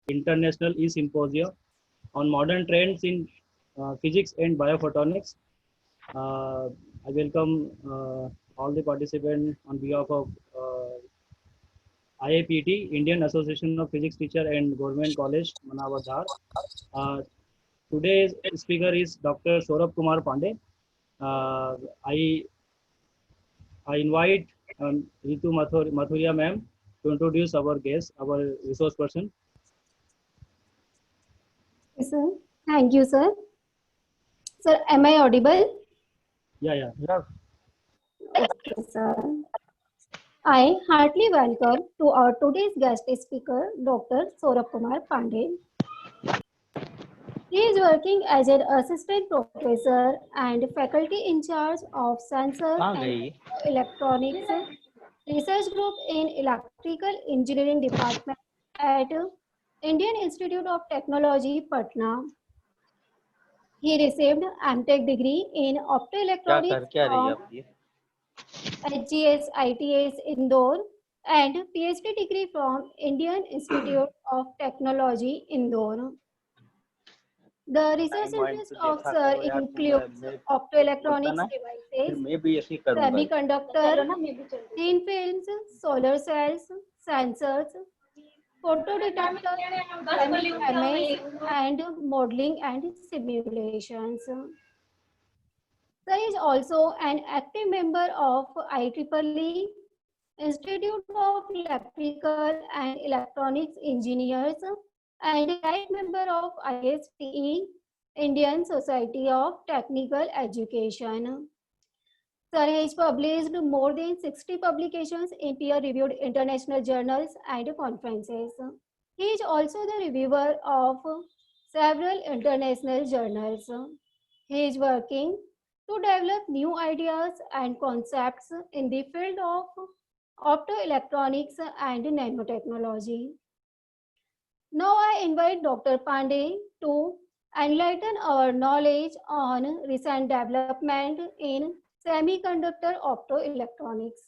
International E-Symposium on modern trends in physics and biophotonics. I welcome all the participants on behalf of IAPT, Indian Association of Physics Teacher and Government College, Manawar Dhar. Uh, Today's speaker is Dr. Saurabh Kumar Pandey. Uh, I invite Ritu Mathuria ma'am to introduce our guest, our resource person. Yes, sir. Thank you, sir. Sir, am I audible? Yeah. Okay, sir. I heartily welcome to our today's guest speaker, Dr. Saurabh Kumar Pandey. He is working as an assistant professor and faculty in charge of sensor and electronics research group in electrical engineering department at Indian Institute of Technology, Patna. He received MTech degree in optoelectronics from HGS ITS Indore and PhD degree from Indian Institute of Technology, Indore. The research interest of Sir includes optoelectronics devices, semiconductor, thin films, solar cells, sensors, photodetectors, MEMS, and modeling and simulations. Sir is also an active member of IEEE, Institute of Electrical and Electronics Engineers, and a right member of ISTE, Indian Society of Technical Education. Sir has published more than 60 publications in peer-reviewed international journals and conferences. He is also the reviewer of several international journals. He is working to develop new ideas and concepts in the field of optoelectronics and nanotechnology. Now I invite Dr. Pandey to enlighten our knowledge on recent development in semiconductor optoelectronics.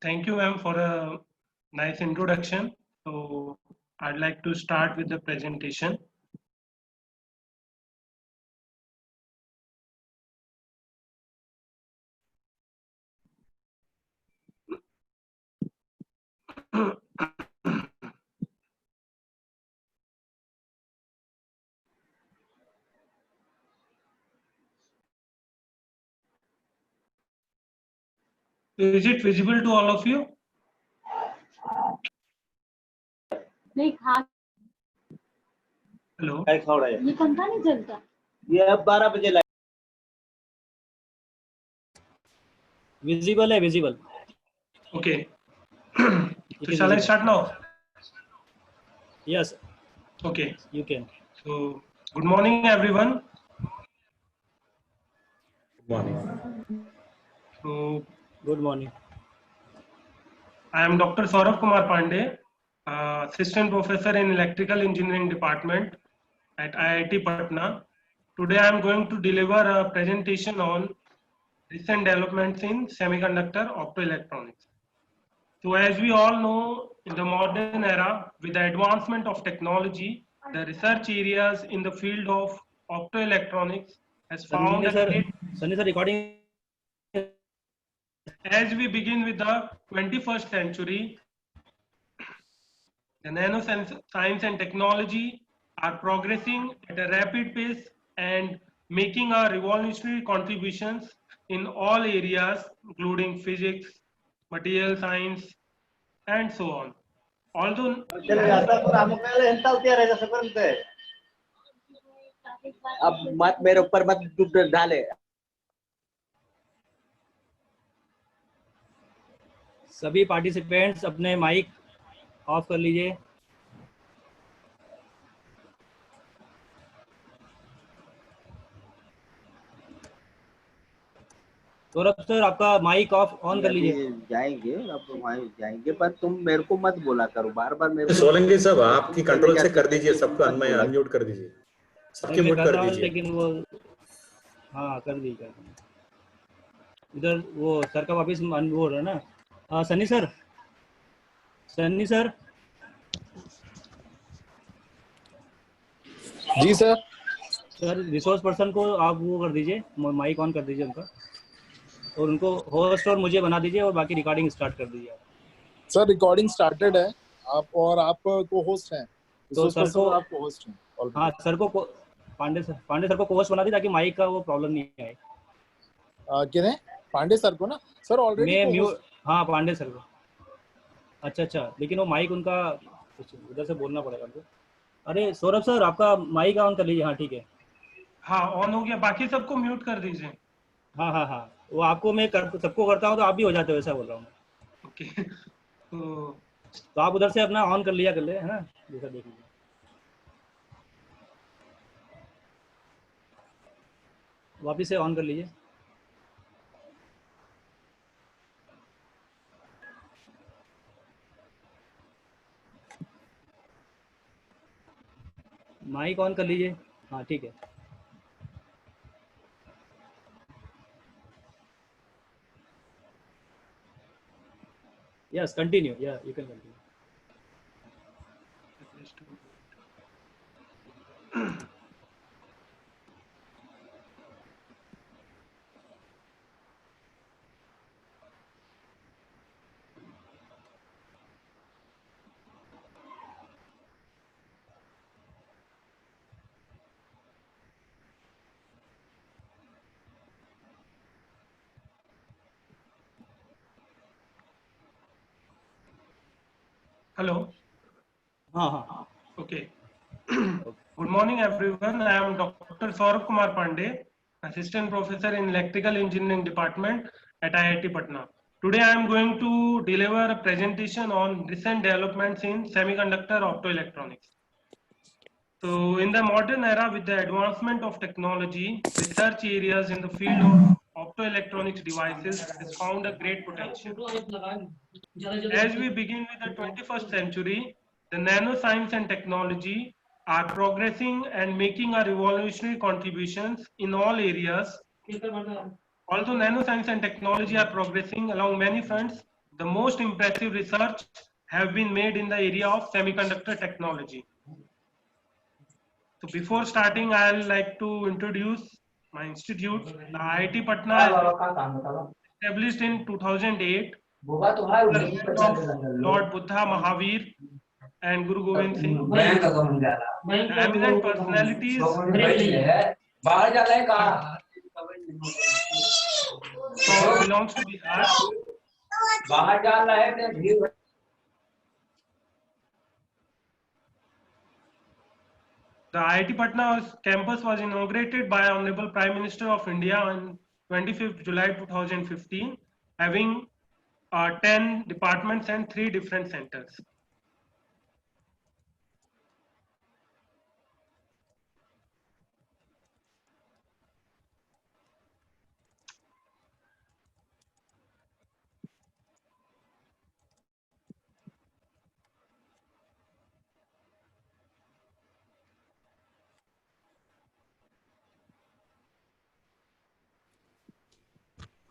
Thank you, ma'am, for a nice introduction. So I'd like to start with the presentation. Is it visible to all of you? Hello. ये पंखा नहीं चलता ये अब 12 बजे light Visible. Okay. So shall I start now? Yes. Okay. You can. So good morning, everyone. Good morning. So Good morning. I am Dr. Saurabh Kumar Pandey, Assistant Professor in Electrical Engineering Department at IIT Patna. Today I am going to deliver a presentation on recent developments in semiconductor optoelectronics. So as we all know, in the modern era, with the advancement of technology, the research areas in the field of optoelectronics has found a great... Sunny sir, recording. As we begin with the 21st century, the nanoscience and technology are progressing at a rapid pace and making a revolutionary contributions in all areas, including physics, material science, and so on. Although अब मत मेरे ऊपर मत डाले सभी participants अपने mic off कर लीजिए. सौरभ सर आपका माइक ऑफ ऑन कर लीजिए. जाएंगे अब वहाँ जाएंगे पर तुम मेरे को मत बोला करो बार-बार मेरे को. सोलंकी साहब आपकी कंट्रोल से कर दीजिए सबको अनम्यूट कर दीजिए. सबके म्यूट कर दीजिए. लेकिन वो हाँ कर दीजिए. इधर वो सर का वापिस वो हो रहा है ना। Sunny sir, Sunny sir. जी सर। सर रिसोर्स पर्सन को आप वो कर दीजिए, माइक ऑन कर दीजिए उनका, और उनको होस्ट और मुझे बना दीजिए और बाकी रिकॉर्डिंग स्टार्ट कर दीजिए। सर रिकॉर्डिंग स्टार्टेड है, आप को होस्ट हैं, तो सर को आप को होस्ट हैं। हाँ सर को पांडे सर को होस्ट बना दी ताकि माइक का वो प्रॉब्लम नहीं आए। किन्हें? पांडे सर को ना सर ऑलरेडी मैं म्यूट, हाँ पांडे सर को। अच्छा, लेकिन वो माइक उनका उधर से बोलना पड़ेगा उनको। अरे सौरभ सर आपका माइक ऑन कर लीजिए। हाँ ठीक है, हाँ ऑन हो गया, बाकी सबको म्यूट कर दीजिए। हाँ वो आपको मैं सबको करता हूँ तो आप भी हो जाते हो, ऐसा बोल रहा हूँ। ओके तो आप उधर से अपना ऑन कर लिया कर ले, है ना, जैसा देख लीजिए। वापिस से ऑन कर लीजिए। माइक ऑन कर लीजिए। हाँ ठीक है। यस कंटिन्यू, या यू कैन कंटिन्यू। हेलो। हाँ Okay. Good morning, everyone. I am Dr. Saurabh Kumar Pandey, Assistant Professor in Electrical Engineering Department at IIT Patna. Today, I am going to deliver a presentation on recent developments in semiconductor optoelectronics. So, in the modern era, with the advancement of technology, research areas in the field of optoelectronics devices has found a great potential. As we begin with the 21st century, the nanoscience and technology are progressing and making a revolutionary contributions in all areas. Although nanoscience and technology are progressing along many fronts, the most impressive research have been made in the area of semiconductor technology. So before starting, I'd like to introduce my institute. The IIT Patna is established in 2008. Of Lord Buddha Mahavir and Guru Gobind Singh. Eminent personalities belongs to Bihar. The IIT Patna campus was inaugurated by Honorable Prime Minister of India on 25th July 2015, having 10 departments and 3 different centers.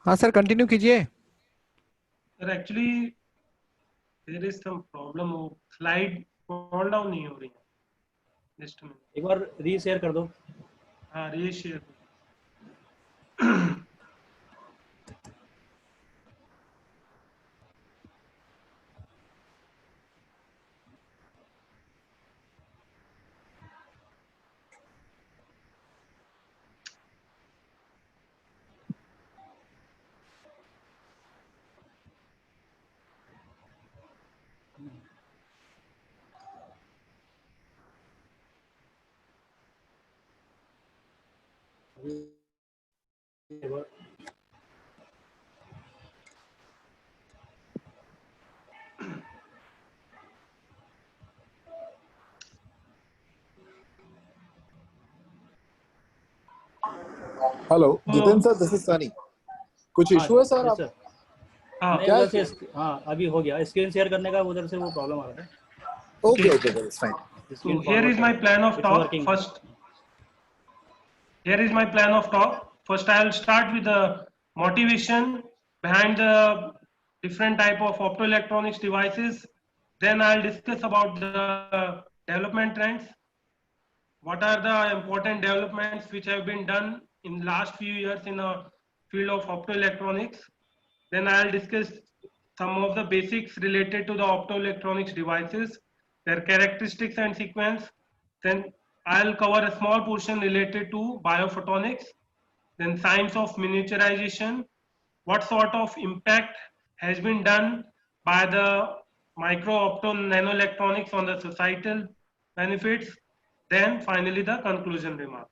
हाँ sir continue कीजिए। Sir, actually there is some problem. Slide fall down नहीं हो रही है। Just a minute. एक बार reshare कर दो। हाँ reshare. Hello Jiten sir, this is Sunny. कुछ इशू है सर? आप नहीं क्या उधर से, हाँ अभी हो गया, स्क्रीन शेयर करने का उधर से वो प्रॉब्लम आ रहा है। Okay that's fine. So here is my plan of talk. First, here is my plan of talk. First, I'll start with the motivation behind the different type of optoelectronics devices. Then I'll discuss about the development trends. What are the important developments which have been done in last few years in the field of optoelectronics. Then I'll discuss some of the basics related to the optoelectronics devices, their characteristics and sequence. Then I'll cover a small portion related to biophotonics, then science of miniaturization, what sort of impact has been done by the micro opto nanoelectronics on the societal benefits, then finally the conclusion remark.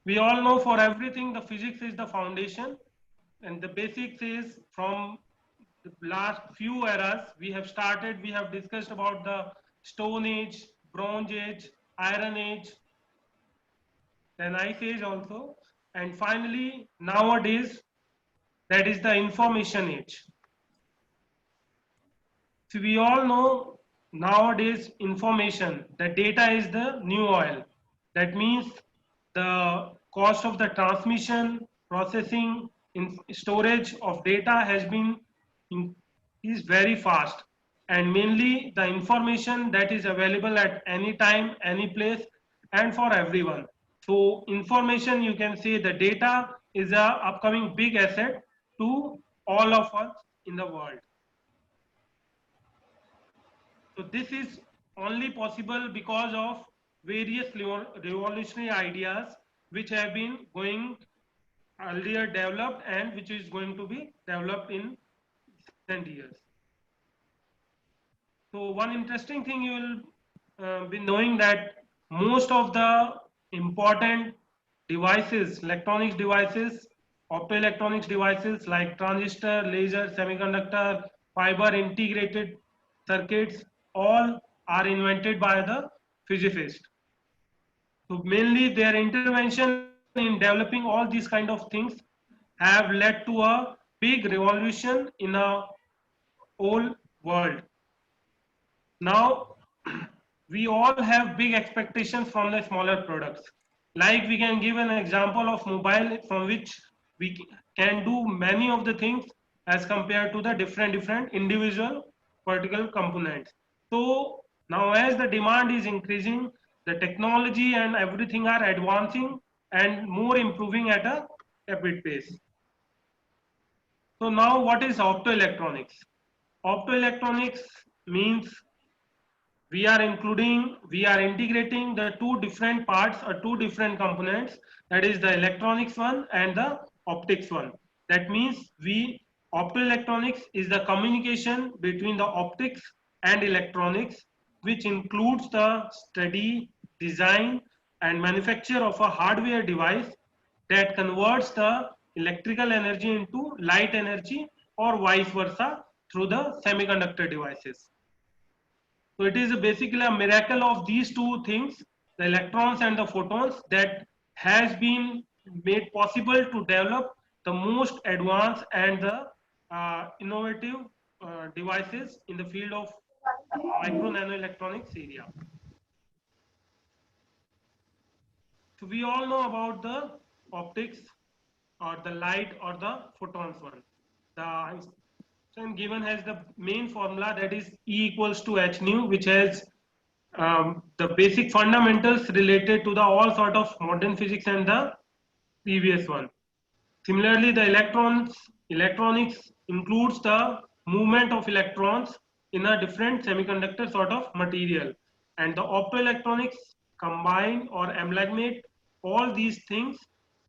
We all know for everything the physics is the foundation, and the basics is from the last few eras we have discussed about the Stone Age, Bronze Age, Iron Age, then Ice Age also, and finally nowadays that is the information age. So we all know nowadays information, the data is the new oil. That means the cost of the transmission, processing, storage of data has been is very fast, and mainly the information that is available at any time, any place, and for everyone. So information, you can say the data is a upcoming big asset to all of us in the world. So this is only possible because of various revolutionary ideas which have been going earlier developed and which is going to be developed in recent years. So one interesting thing you will be knowing that most of the important devices, electronics devices, optoelectronics devices like transistor, laser, semiconductor, fiber integrated circuits, all are invented by the physicists. So mainly their intervention in developing all these kind of things have led to a big revolution in a whole world. Now we all have big expectations from the smaller products. Like we can give an example of mobile from which we can do many of the things as compared to the different individual particular components. So now as the demand is increasing, the technology and everything are advancing and more improving at a rapid pace. So now what is optoelectronics? Optoelectronics means we are integrating the two different parts or two different components, that is the electronics one and the optics one. That means optoelectronics is the communication between the optics and electronics, which includes the study, design and manufacture of a hardware device that converts the electrical energy into light energy or vice versa through the semiconductor devices. So it is basically a miracle of these two things, the electrons and the photons, that has been made possible to develop the most advanced and the innovative devices in the field of micro nanoelectronics area. So we all know about the optics or the light or the photons one. The Einstein given has the main formula, that is E equals to h nu, which has the basic fundamentals related to the all sort of modern physics and the previous one. Similarly, the electronics includes the movement of electrons in a different semiconductor sort of material, and the optoelectronics combine or amalgamate all these things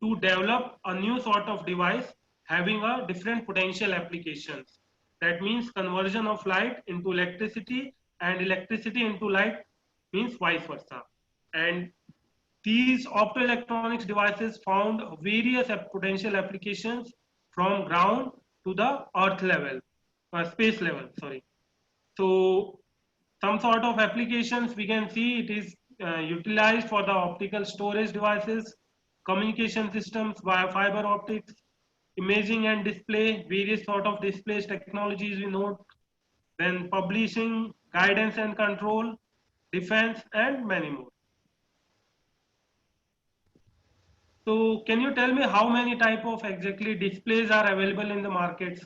to develop a new sort of device having a different potential applications. That means conversion of light into electricity and electricity into light means vice versa. And these optoelectronics devices found various potential applications from ground to the earth level, space level, sorry. So some sort of applications we can see it is utilized for the optical storage devices, communication systems via fiber optics, imaging and display, various sort of displays technologies we know, then publishing, guidance and control, defense and many more. So can you tell me how many type of exactly displays are available in the markets?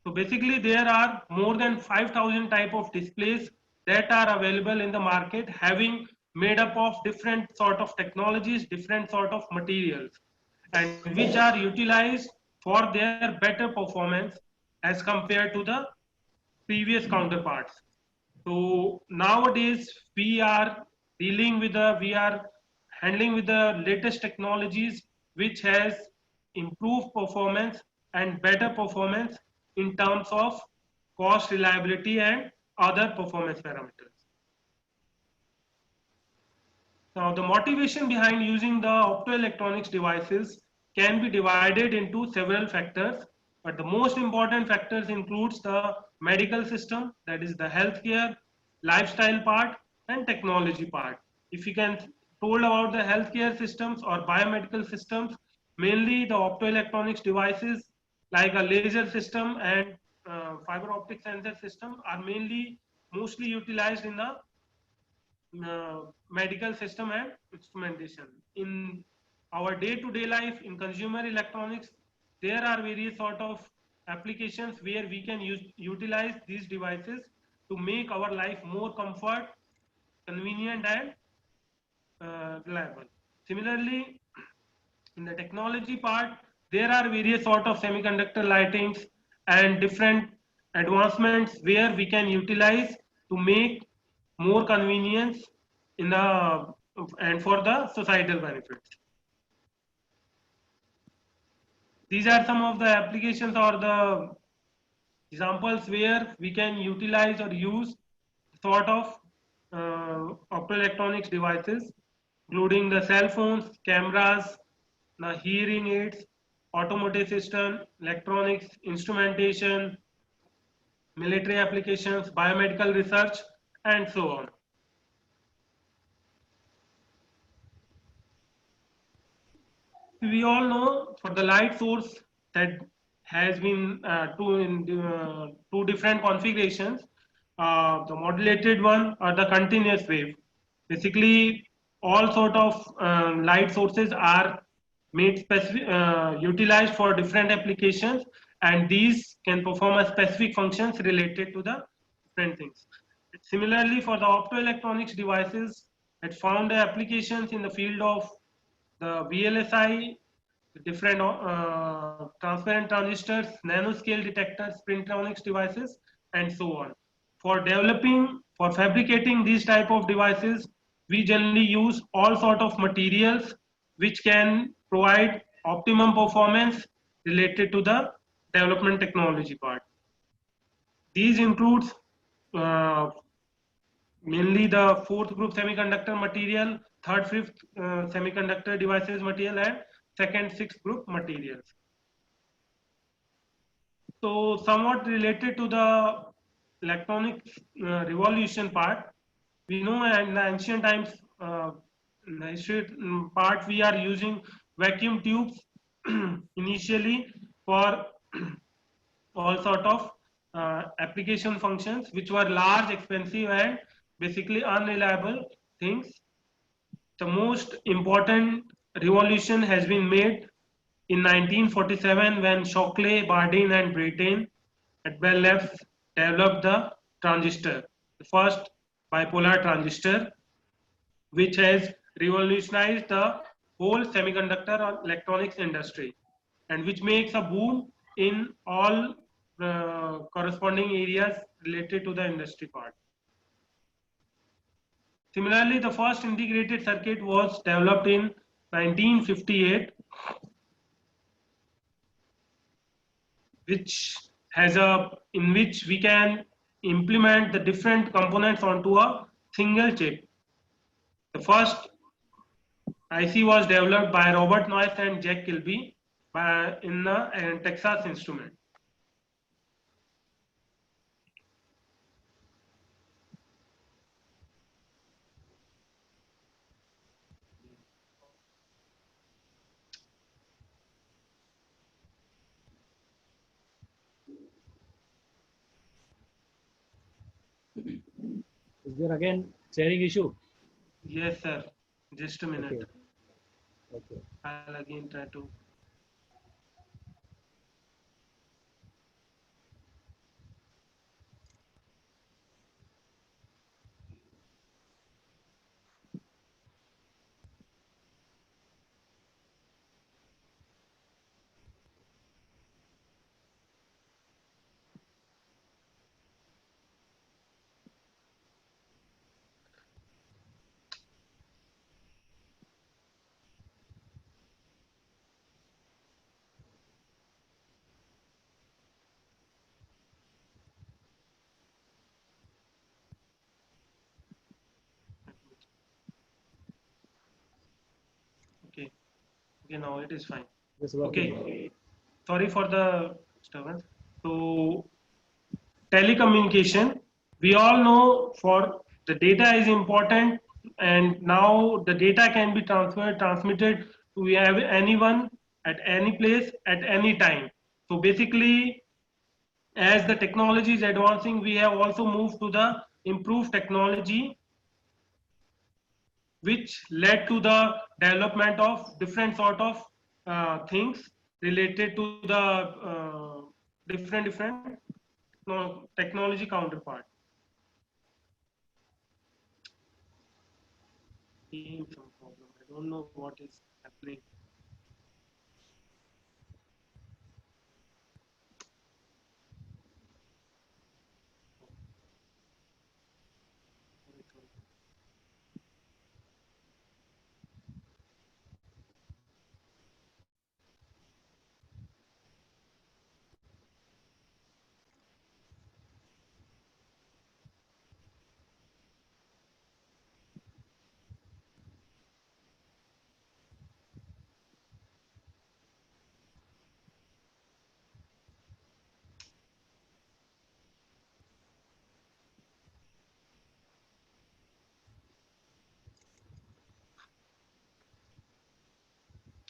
So basically there are more than 5,000 type of displays that are available in the market, having made up of different sort of technologies, different sort of materials, and which are utilized for their better performance as compared to the previous counterparts. So nowadays we are we are handling with the latest technologies which has improved performance and better performance in terms of cost, reliability and other performance parameters. Now the motivation behind using the optoelectronics devices can be divided into several factors, but the most important factors includes the medical system, that is the healthcare, lifestyle part and technology part. If you can told about the healthcare systems or biomedical systems, mainly the optoelectronics devices like a laser system and fiber optic sensor system are mostly utilized in the medical system and instrumentation. In our day-to-day life, in consumer electronics, there are various sort of applications where we can utilize these devices to make our life more comfort, convenient and reliable. Similarly, in the technology part, there are various sort of semiconductor lightings and different advancements where we can utilize to make more convenience in the and for the societal benefits. These are some of the applications or the examples where we can utilize or use sort of optoelectronics devices, including the cell phones, cameras, the hearing aids, automotive system, electronics, instrumentation, military applications, biomedical research, and so on. We all know for the light source that has been two different configurations, the modulated one or the continuous wave. Basically, all sort of light sources are utilized for different applications, and these can perform a specific functions related to the different things. Similarly, for the optoelectronics devices, it found applications in the field of the VLSI, different transparent transistors, nanoscale detectors, spintronics devices, and so on. For fabricating these type of devices, we generally use all sort of materials which can provide optimum performance related to the development technology part. These includes uh, mainly the fourth group semiconductor material, third, fifth semiconductor devices material, and second, sixth group materials. So somewhat related to the electronic revolution part, we know in the ancient times, in the history part, we are using vacuum tubes initially for all sort of application functions, which were large, expensive, and basically unreliable things. The most important revolution has been made in 1947 when Shockley, Bardeen, and Brattain at Bell Labs developed the transistor, the first bipolar transistor, which has revolutionized the whole semiconductor or electronics industry, and which makes a boom in all corresponding areas related to the industry part. Similarly, the first integrated circuit was developed in 1958, in which we can implement the different components onto a single chip. The first IC was developed by Robert Noyce and Jack Kilby in Texas Instruments. Is there again sharing issue? Yes, sir. Just a minute. Okay. Okay. I'll again try to. Okay. Okay, now it is fine. Just working. Okay. Sorry for the disturbance. So, telecommunication, we all know for the data is important, and now the data can be transmitted to anyone at any place at any time. So basically, as the technology is advancing, we have also moved to the improved technology, which led to the development of different sort of things related to the different technology counterpart. Some problem. I don't know what is happening.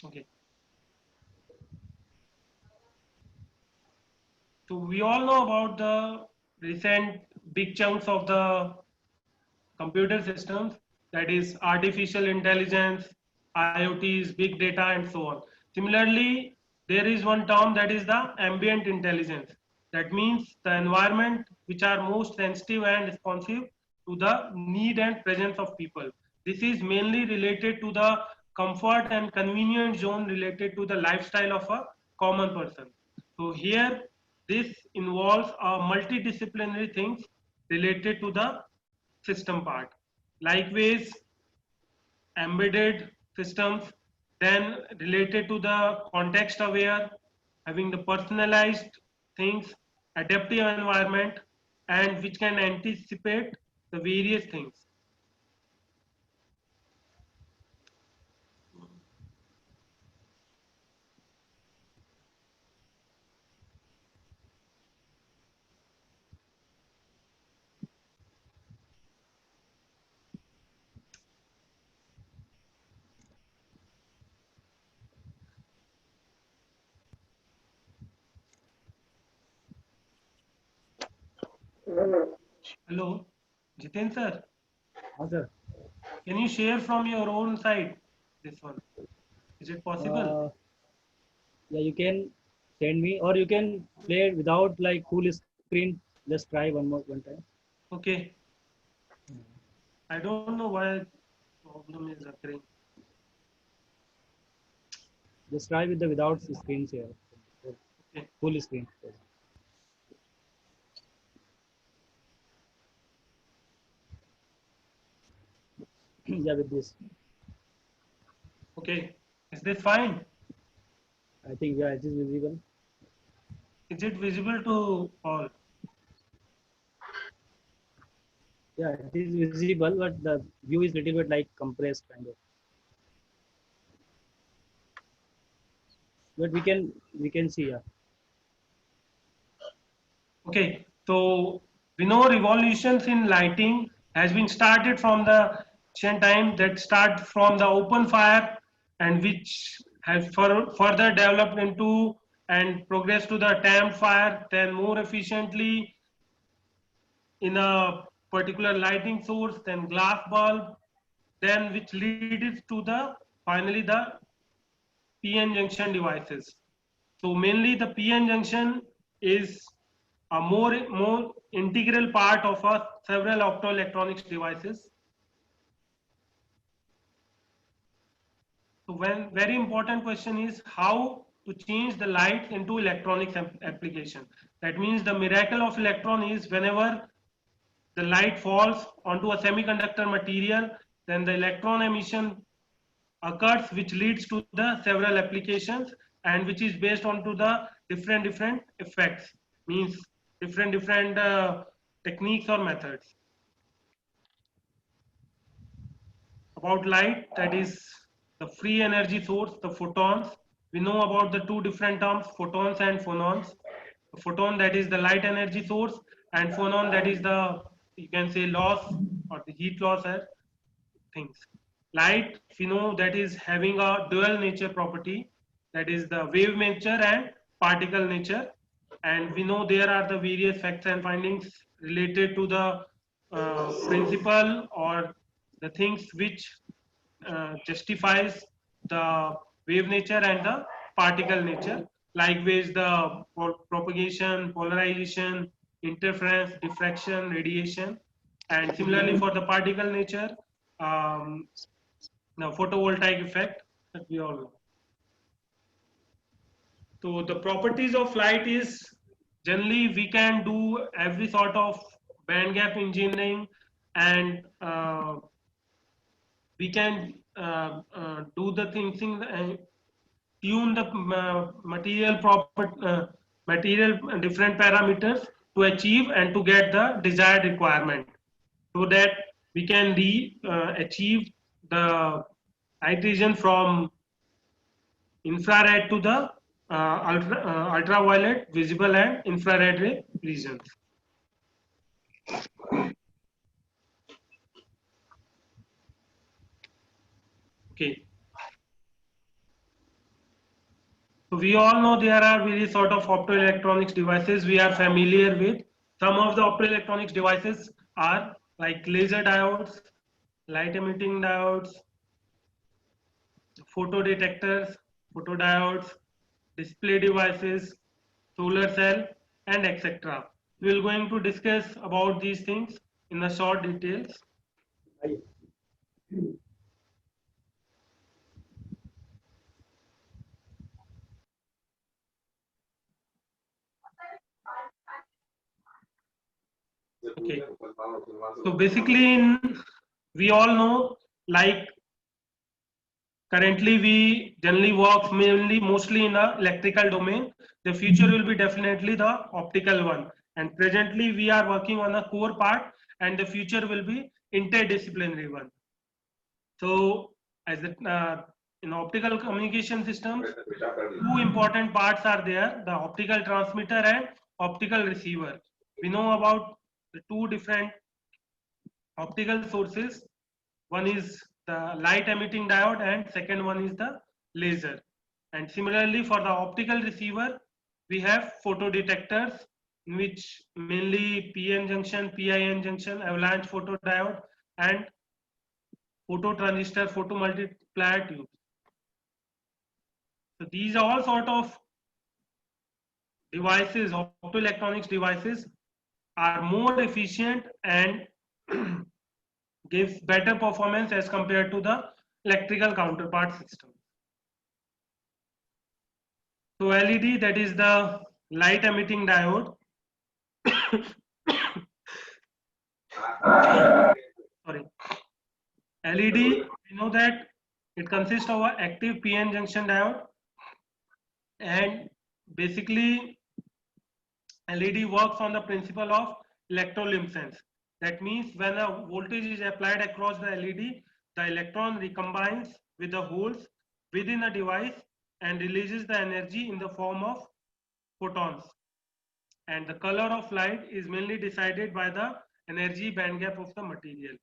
Okay. So we all know about the recent big chunks of the computer systems, that is artificial intelligence, IoTs, big data, and so on. Similarly, there is one term that is the ambient intelligence. That means the environment which are most sensitive and responsive to the need and presence of people. This is mainly related to the comfort and convenient zone related to the lifestyle of a common person. So here, this involves a multidisciplinary things related to the system part. Likewise, embedded systems, then related to the context aware, having the personalized things, adaptive environment, and which can anticipate the various things. Hello, Jiten sir, Sir. can you share from your own side this one? Is it possible? Yeah, you can send me, or you can play it without like full screen. Just try one time. Okay. I don't know why problem is occurring. Just try with the without screen share. Okay. Full screen. Yeah, with this. Okay. Is this fine? I think yeah, it is visible. Is it visible to all? Yeah, it is visible, but the view is little bit like compressed kind of. But we can see, yeah. Okay. So we know revolutions in lighting has been started from the ancient time, that start from the open fire, and which has further developed into and progressed to the tamped fire, then more efficiently in a particular lighting source, then glass bulb, then which leads to the finally the PN junction devices. So mainly the PN junction is a more integral part of several optoelectronics devices. So when very important question is how to change the light into electronics application. That means the miracle of electron is whenever the light falls onto a semiconductor material, then the electron emission occurs, which leads to the several applications and which is based on to the different effects, means different techniques or methods. About light, that is the free energy source, the photons. We know about the two different terms, photons and phonons. The photon, that is the light energy source, and phonon, that is the, you can say, loss or the heat loss things. Light, we know that is having a dual nature property, that is the wave nature and particle nature, and we know there are the various facts and findings related to the principle or the things which justifies the wave nature and the particle nature. Likewise, the propagation, polarization, interference, diffraction, radiation, and similarly for the particle nature, the photovoltaic effect that we all know. So the properties of light is generally we can do every sort of band gap engineering, and we can do the things tune the material different parameters to achieve and to get the desired requirement, so that we can achieve the light region from infrared to the ultraviolet, visible and infrared ray regions. Okay. So we all know there are various sort of optoelectronics devices we are familiar with. Some of the optoelectronics devices are like laser diodes, light emitting diodes, photodetectors, photodiodes, display devices, solar cell, and etc. We will going to discuss about these things in the short details. Okay. So basically, we all know, like currently we generally work mostly in the electrical domain. The future will be definitely the optical one. And presently we are working on a core part, and the future will be interdisciplinary one. So as in optical communication systems, two important parts are there: the optical transmitter and optical receiver. We know about the two different optical sources. One is the light emitting diode and second one is the laser. And similarly for the optical receiver, we have photodetectors, in which mainly PN junction, PIN junction, avalanche photodiode, and phototransistor, photomultiplier tubes. So these are all sort of devices, optoelectronics devices, are more efficient and gives better performance as compared to the electrical counterpart system. So LED, that is the light emitting diode. Sorry. LED, we know that it consists of an active PN junction diode, and basically LED works on the principle of electroluminescence. That means when a voltage is applied across the LED, the electron recombines with the holes within a device and releases the energy in the form of photons. And the color of light is mainly decided by the energy band gap of the material.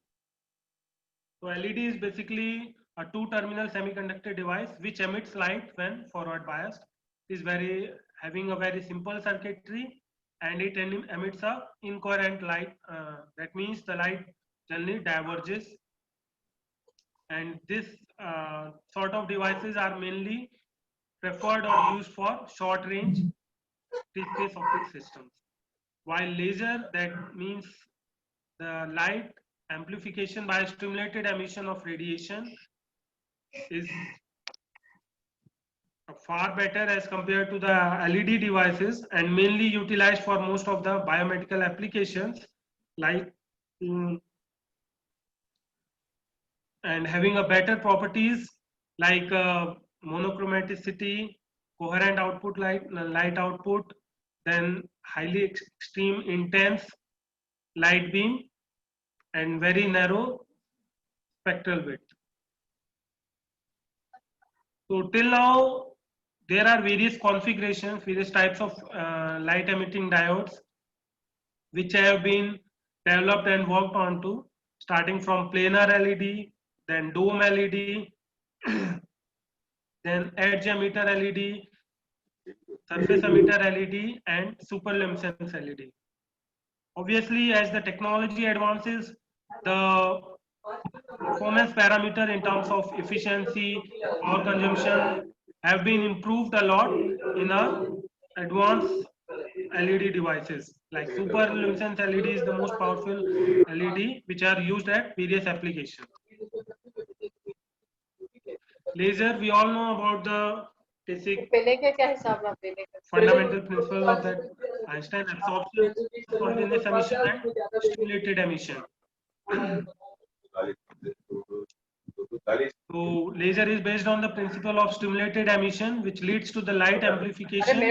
So LED is basically a two-terminal semiconductor device which emits light when forward biased. It is having a very simple circuitry, and it emits a incoherent light. That means the light generally diverges. And this sort of devices are mainly preferred or used for short range three-phase optic systems. While laser, that means the light amplification by stimulated emission of radiation, is far better as compared to the LED devices and mainly utilized for most of the biomedical applications like and having a better properties like monochromaticity, coherent output light output, then highly extreme intense light beam and very narrow spectral width. So till now there are various configurations, various types of light emitting diodes which have been developed and worked onto, starting from planar LED, then dome LED, then edge emitter LED, surface emitter LED, and superluminescence LED. Obviously, as the technology advances, the performance parameter in terms of efficiency, power consumption have been improved a lot in our advanced LED devices. Like superluminescence LED is the most powerful LED which are used at various applications. Laser, we all know about the basic fundamental principles of that Einstein absorption, spontaneous emission, and stimulated emission. So laser is based on the principle of stimulated emission, which leads to the light amplification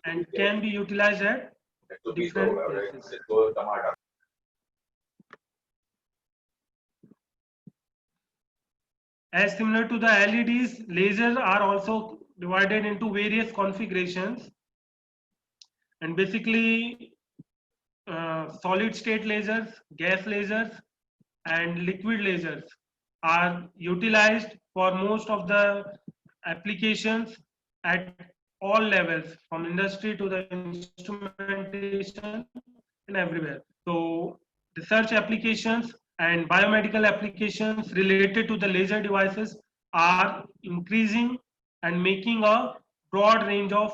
and can be utilized at different places. As similar to the LEDs, lasers are also divided into various configurations, and basically solid state lasers, gas lasers, and liquid lasers are utilized for most of the applications at all levels, from industry to the instrumentation and everywhere. So research applications and biomedical applications related to the laser devices are increasing and making a broad range of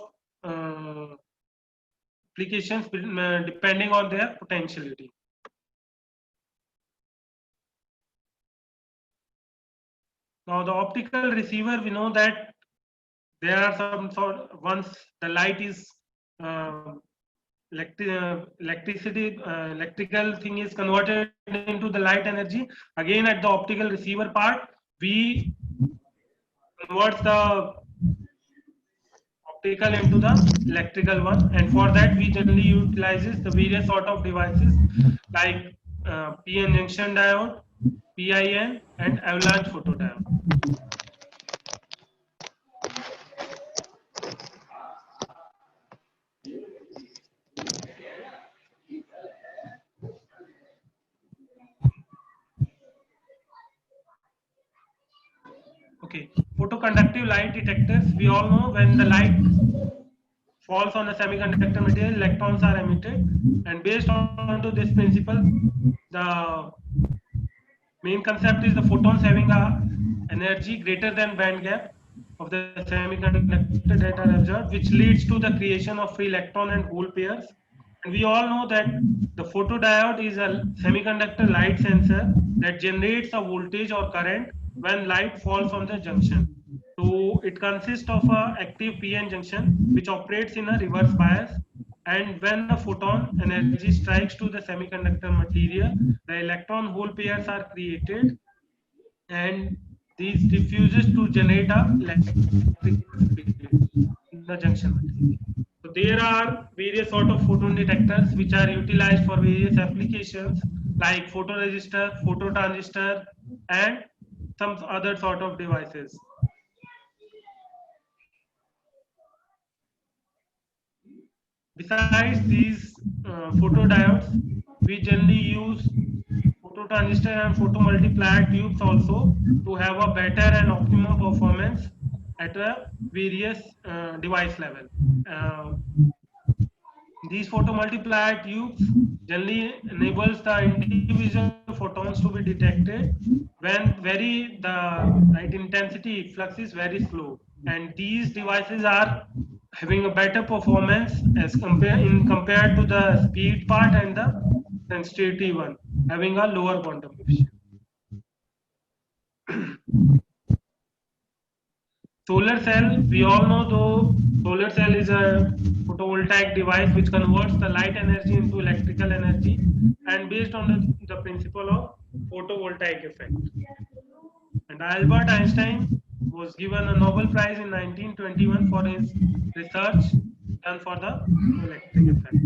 applications depending on their potentiality. Now the optical receiver, we know that there are some sort, once the light is electrical thing is converted into the light energy, again at the optical receiver part we convert the optical into the electrical one, and for that we generally utilizes the various sort of devices like PN junction diode, PIN, and avalanche photodiode. Okay, photoconductive light detectors, we all know when the light falls on a semiconductor material, electrons are emitted, and based on to this principle, the main concept is the photons having a energy greater than band gap of the semiconductor that are observed, which leads to the creation of free electron and hole pairs. And we all know that the photodiode is a semiconductor light sensor that generates a voltage or current when light falls on the junction. So it consists of a active PN junction which operates in a reverse bias, and when the photon energy strikes to the semiconductor material, the electron hole pairs are created and these diffuses to generate a electric field in the junction material. So there are various sort of photon detectors which are utilized for various applications like photoresistor, phototransistor, and some other sort of devices. Besides these photodiodes, we generally use phototransistor and photomultiplier tubes also to have a better and optimum performance at a various device level. These photomultiplier tubes generally enables the individual photons to be detected when the light intensity flux is very slow, and these devices are having a better performance as compared to the speed part and the sensitivity one having a lower quantum efficiency. Solar cell, we all know though, solar cell is a photovoltaic device which converts the light energy into electrical energy and based on the principle of photovoltaic effect. And Albert Einstein was given a Nobel Prize in 1921 for his research done for the electric effect.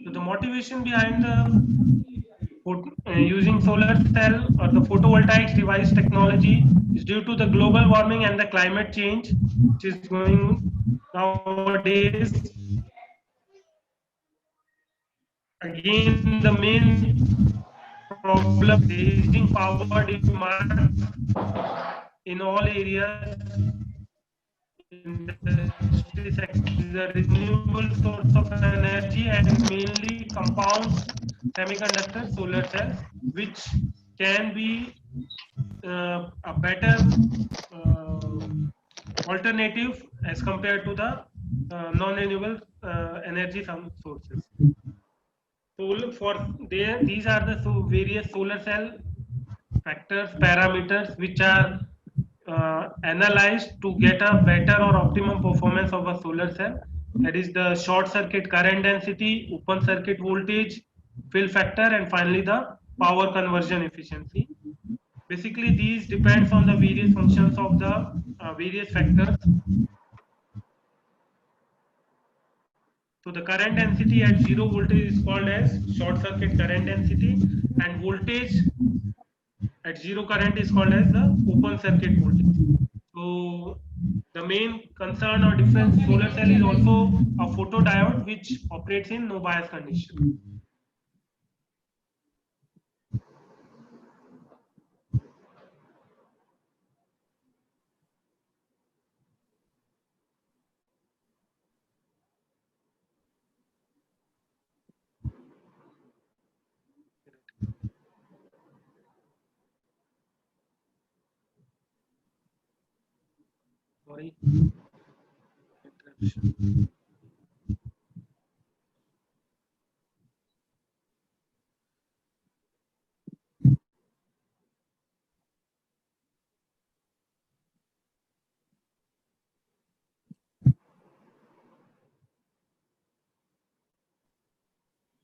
So the motivation behind using solar cell or the photovoltaic device technology is due to the global warming and the climate change which is going nowadays. Again, the main problem is aging power demand in all areas. Industry sector is a renewable source of energy and mainly compounds semiconductor solar cells, which can be a better alternative as compared to the non-renewable energy sources. So these are the various solar cell factors, parameters which are analyzed to get a better or optimum performance of a solar cell. That is the short circuit current density, open circuit voltage, fill factor, and finally the power conversion efficiency. Basically, these depends on the various functions of the various factors. So the current density at 0 voltage is called as short circuit current density, and voltage at 0 current is called as the open circuit voltage. So the main concern or difference, solar cell is also a photodiode which operates in no bias condition. Sorry.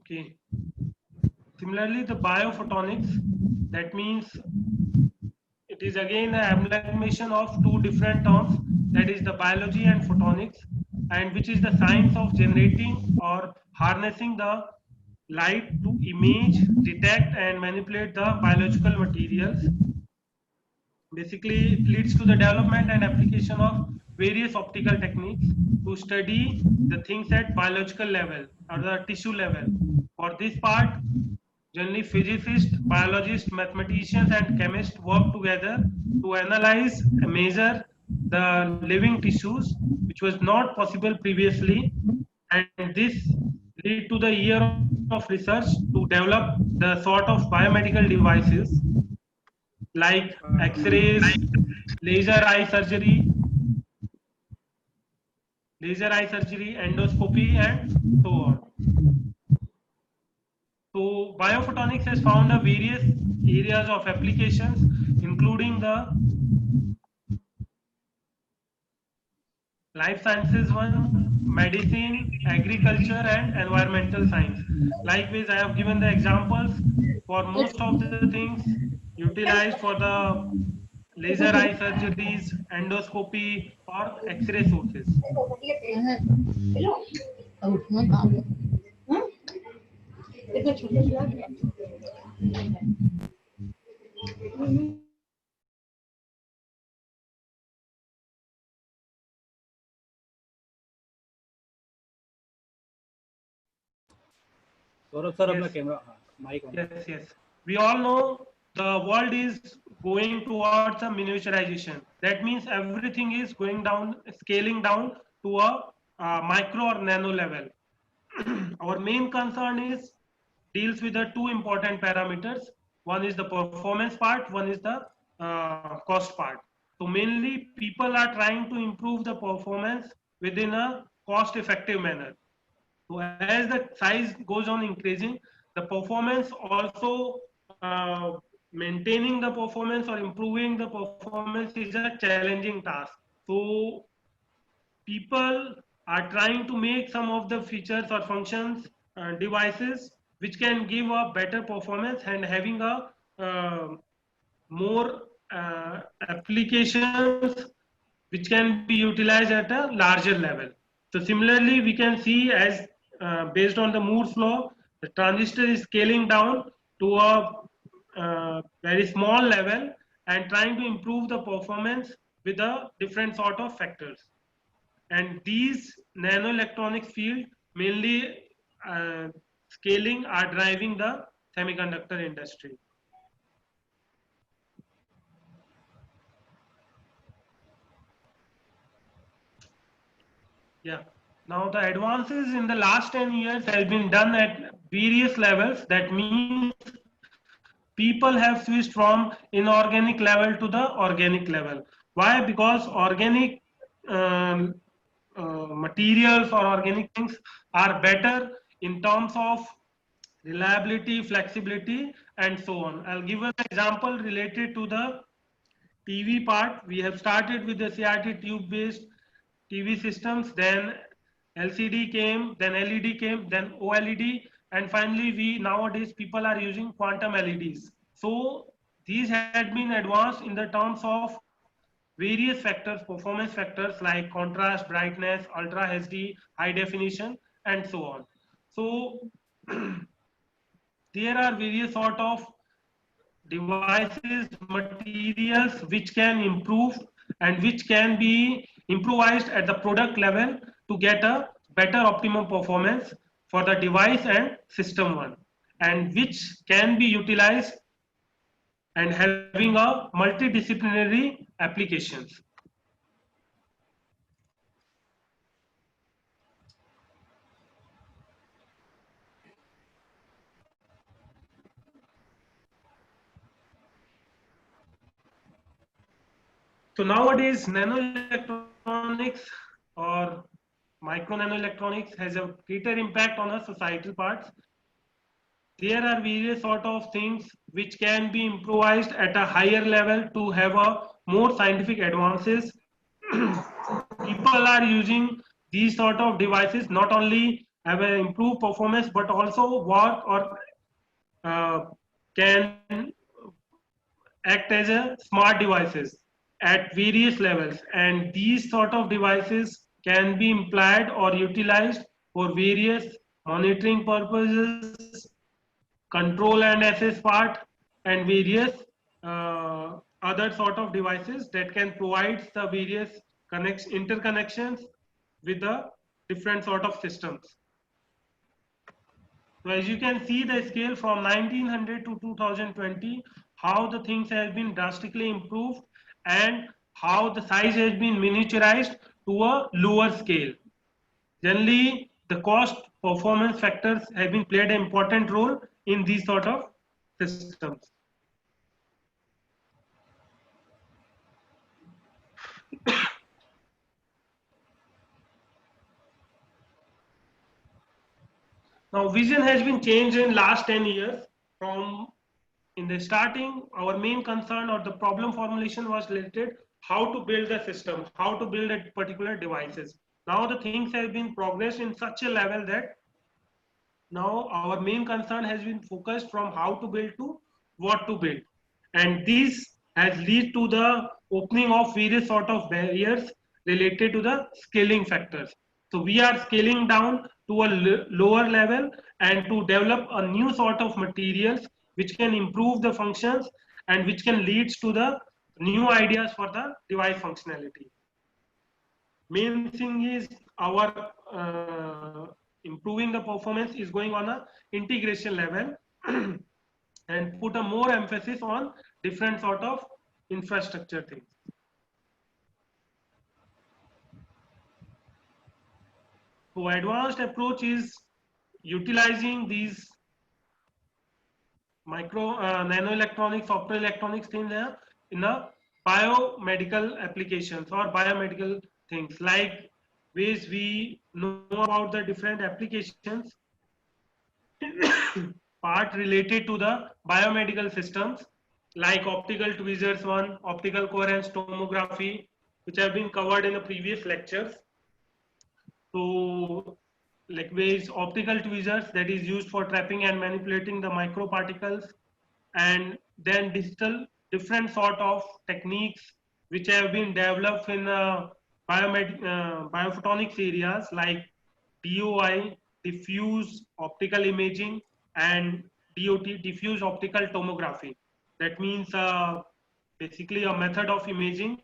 Okay. Similarly, the biophotonics, that means it is again an amalgamation of two different terms, that is the biology and photonics, and which is the science of generating or harnessing the light to image, detect, and manipulate the biological materials. Basically, it leads to the development and application of various optical techniques to study the things at biological level or the tissue level. For this part, generally physicists, biologists, mathematicians, and chemists work together to analyze and measure the living tissues, which was not possible previously, and this lead to the year of research to develop the sort of biomedical devices like X-rays, laser eye surgery, endoscopy, and so on. So biophotonics has found a various areas of applications, including the life sciences one, medicine, agriculture, and environmental science. Likewise, I have given the examples for most of the things utilized for the laser eye surgeries, endoscopy, or X-ray sources. Saurabh sir, अपना Yes. camera, mic on. Yes, yes. We all know the world is going towards a miniaturization. That means everything is going down, scaling down to a micro or nano level. Our main concern is deals with the two important parameters. One is the performance part, one is the cost part. So mainly people are trying to improve the performance within a cost effective manner. So as the size goes on increasing, the performance also maintaining the performance or improving the performance is a challenging task. So people are trying to make some of the features or functions devices which can give a better performance and having a more applications which can be utilized at a larger level. So similarly, we can see as based on the Moore's law, the transistor is scaling down to a very small level and trying to improve the performance with a different sort of factors. And these nanoelectronics field mainly scaling are driving the semiconductor industry. Yeah. Now the advances in the last 10 years have been done at various levels. That means people have switched from inorganic level to the organic level. Why? Because organic materials or organic things are better in terms of reliability, flexibility, and so on. I'll give an example related to the TV part. We have started with the CRT tube based TV systems, then LCD came, then LED came, then OLED, and finally we nowadays people are using quantum LEDs. So these had been advanced in the terms of various factors, performance factors like contrast, brightness, ultra HD, high definition, and so on. So there are various sort of devices, materials which can improve and which can be improvised at the product level to get a better optimum performance for the device and system one, and which can be utilized and having a multidisciplinary applications. So nowadays, nanoelectronics or micro nanoelectronics has a greater impact on our societal parts. There are various sort of things which can be improvised at a higher level to have a more scientific advances. People are using these sort of devices not only have an improved performance but also work or can act as a smart devices at various levels, and these sort of devices can be employed or utilized for various monitoring purposes, control and access part, and various other sort of devices that can provide the various interconnections with the different sort of systems. So as you can see the scale from 1900 to 2020, how the things have been drastically improved and how the size has been miniaturized to a lower scale. Generally, the cost performance factors have been played an important role in these sort of systems. Now, vision has been changed in last 10 years. From in the starting, our main concern or the problem formulation was related how to build a system, how to build a particular devices. Now the things have been progressed in such a level that now our main concern has been focused from how to build to what to build. And this has led to the opening of various sort of barriers related to the scaling factors. So we are scaling down to a lower level and to develop a new sort of materials which can improve the functions and which can lead to the new ideas for the device functionality. Main thing is our improving the performance is going on a integration level and put a more emphasis on different sort of infrastructure things. So advanced approach is utilizing these nanoelectronics, optoelectronics things there in a biomedical applications or biomedical things, like ways we know about the different applications part related to the biomedical systems, like optical tweezers one, optical coherence tomography, which have been covered in the previous lectures. So like ways optical tweezers that is used for trapping and manipulating the microparticles, and then digital different sort of techniques which have been developed in biophotonics areas, like DOI, diffuse optical imaging, and DOT, diffuse optical tomography. That means basically a method of imaging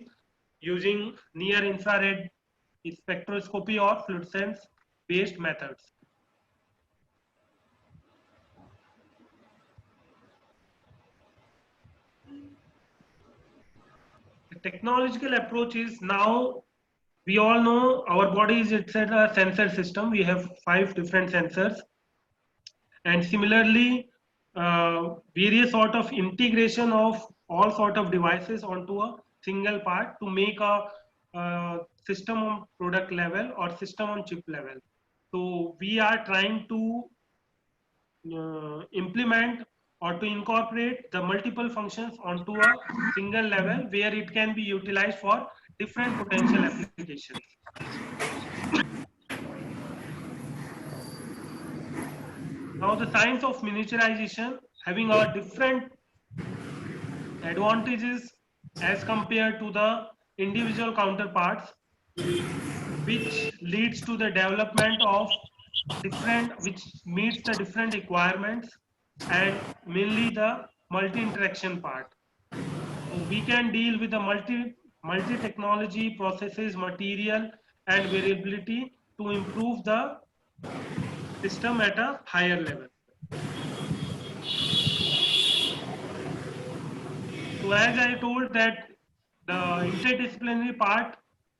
using near infrared spectroscopy or fluorescence based methods. The technological approach is, now we all know our body is itself a sensor system. We have 5 different sensors, and similarly various sort of integration of all sort of devices onto a single part to make a system on product level or system on chip level. So we are trying to implement or to incorporate the multiple functions onto a single level where it can be utilized for different potential applications. Now the science of miniaturization having a different advantages as compared to the individual counterparts, which leads to the development of different, which meets the different requirements, and mainly the multi-interaction part. So we can deal with the multi-technology processes, material and variability to improve the system at a higher level. So as I told that the interdisciplinary part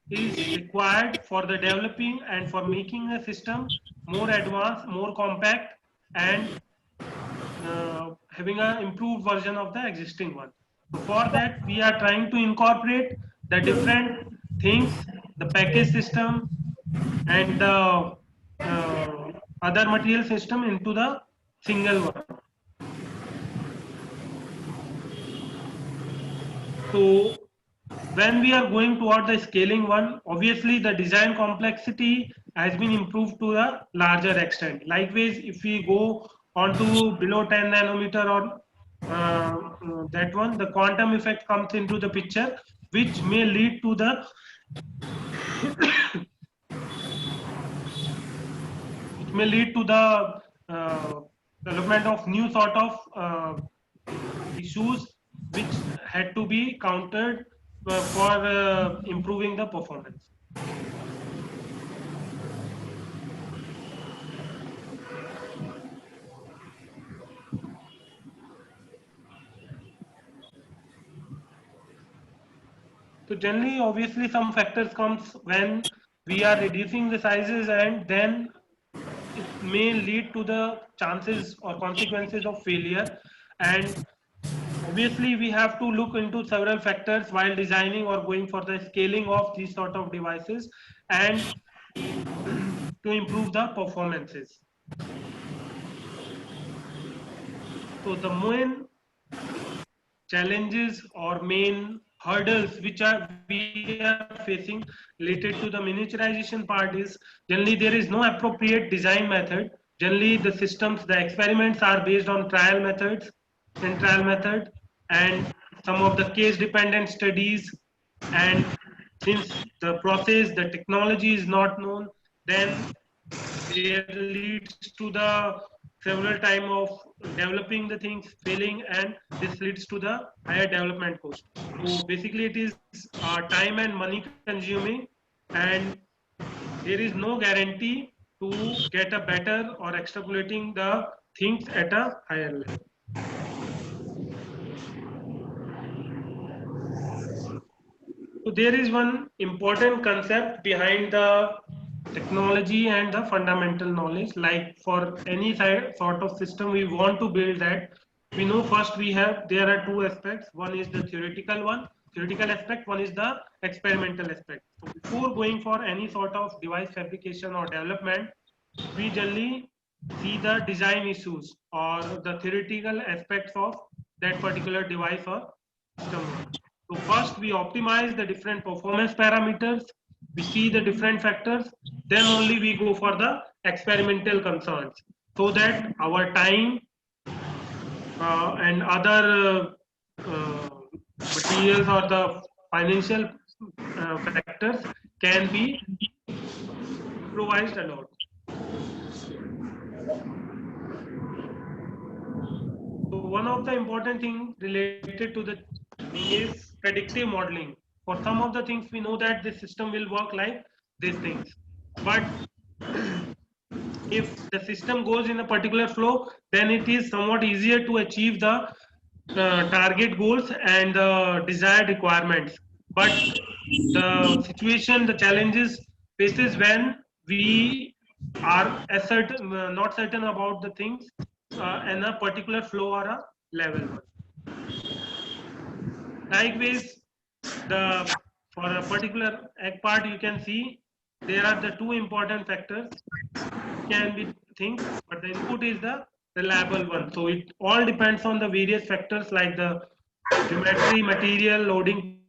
is required for the developing and for making a system more advanced, more compact, and having an improved version of the existing one. So for that, we are trying to incorporate the different things, the package system and the other material system into the single one. So when we are going toward the scaling one, obviously the design complexity has been improved to a larger extent. Likewise, if we go on to below 10 nanometer or that one, the quantum effect comes into the picture, which may lead to the development of new sort of issues which had to be countered for improving the performance. So generally, obviously, some factors comes when we are reducing the sizes, and then it may lead to the chances or consequences of failure. And obviously, we have to look into several factors while designing or going for the scaling of these sort of devices and to improve the performances. So the main challenges or main hurdles which we are facing related to the miniaturization part is, generally there is no appropriate design method. Generally the systems, the experiments are based on trial methods and some of the case dependent studies, and since the process, the technology is not known, then it leads to the several time of developing the things failing, and this leads to the higher development cost. So basically it is time and money consuming, and there is no guarantee to get a better or extrapolating the things at a higher level. So there is one important concept behind the technology and the fundamental knowledge. Like for any sort of system we want to build, that we know first there are two aspects. One is the theoretical aspect, one is the experimental aspect. So before going for any sort of device fabrication or development, we generally see the design issues or the theoretical aspects of that particular device or system. So first we optimize the different performance parameters, we see the different factors, then only we go for the experimental concerns, so that our time and other materials or the financial factors can be improvised a lot. So one of the important things related to the thing is predictive modeling. For some of the things we know that the system will work like these things, but if the system goes in a particular flow, then it is somewhat easier to achieve the target goals and the desired requirements. But the situation, the challenges faces when we are not certain about the things in a particular flow or a level. Likewise, for a particular egg part, you can see there are the two important factors can be things, but the input is the reliable one. So it all depends on the various factors like the geometry, material, loading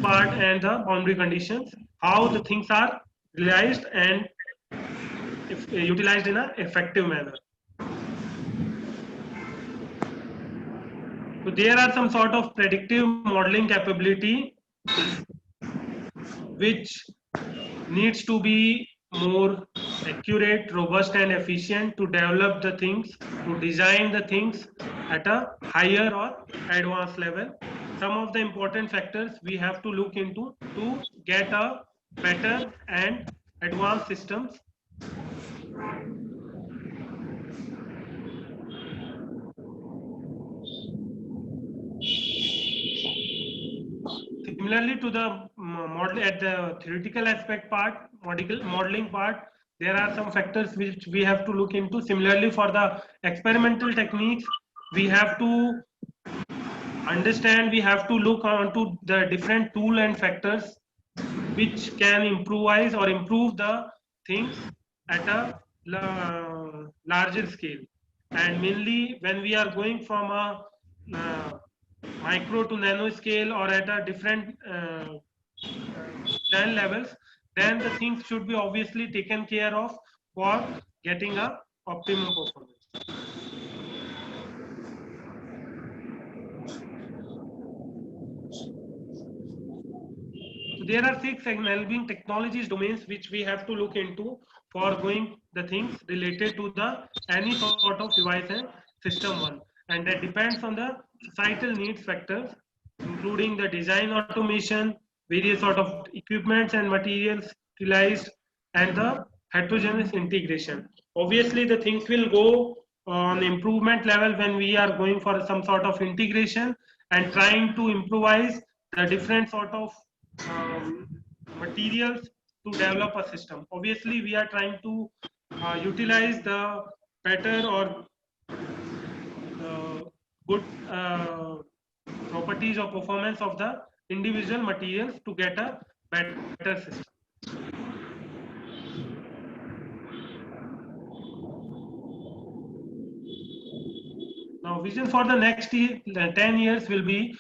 part, and the boundary conditions, how the things are realized and if utilized in an effective manner. So there are some sort of predictive modeling capability which needs to be more accurate, robust, and efficient to develop the things, to design the things at a higher or advanced level. Some of the important factors we have to look into to get a better and advanced systems. Similarly to the model at the theoretical aspect part, modeling part, there are some factors which we have to look into. Similarly for the experimental techniques, we have to understand, we have to look onto the different tool and factors which can improvise or improve the things at a larger scale. And mainly when we are going from a micro to nano scale or at a different design levels, then the things should be obviously taken care of for getting a optimum performance. So there are 6 enabling technologies domains which we have to look into for going the things related to the any sort of device and system one, and that depends on the societal needs factors, including the design automation, various sort of equipments and materials utilized, and the heterogeneous integration. Obviously the things will go on improvement level when we are going for some sort of integration and trying to improvise the different sort of materials to develop a system. Obviously we are trying to utilize the better or good properties or performance of the individual materials to get a better system. Now vision for the next 10 years will be,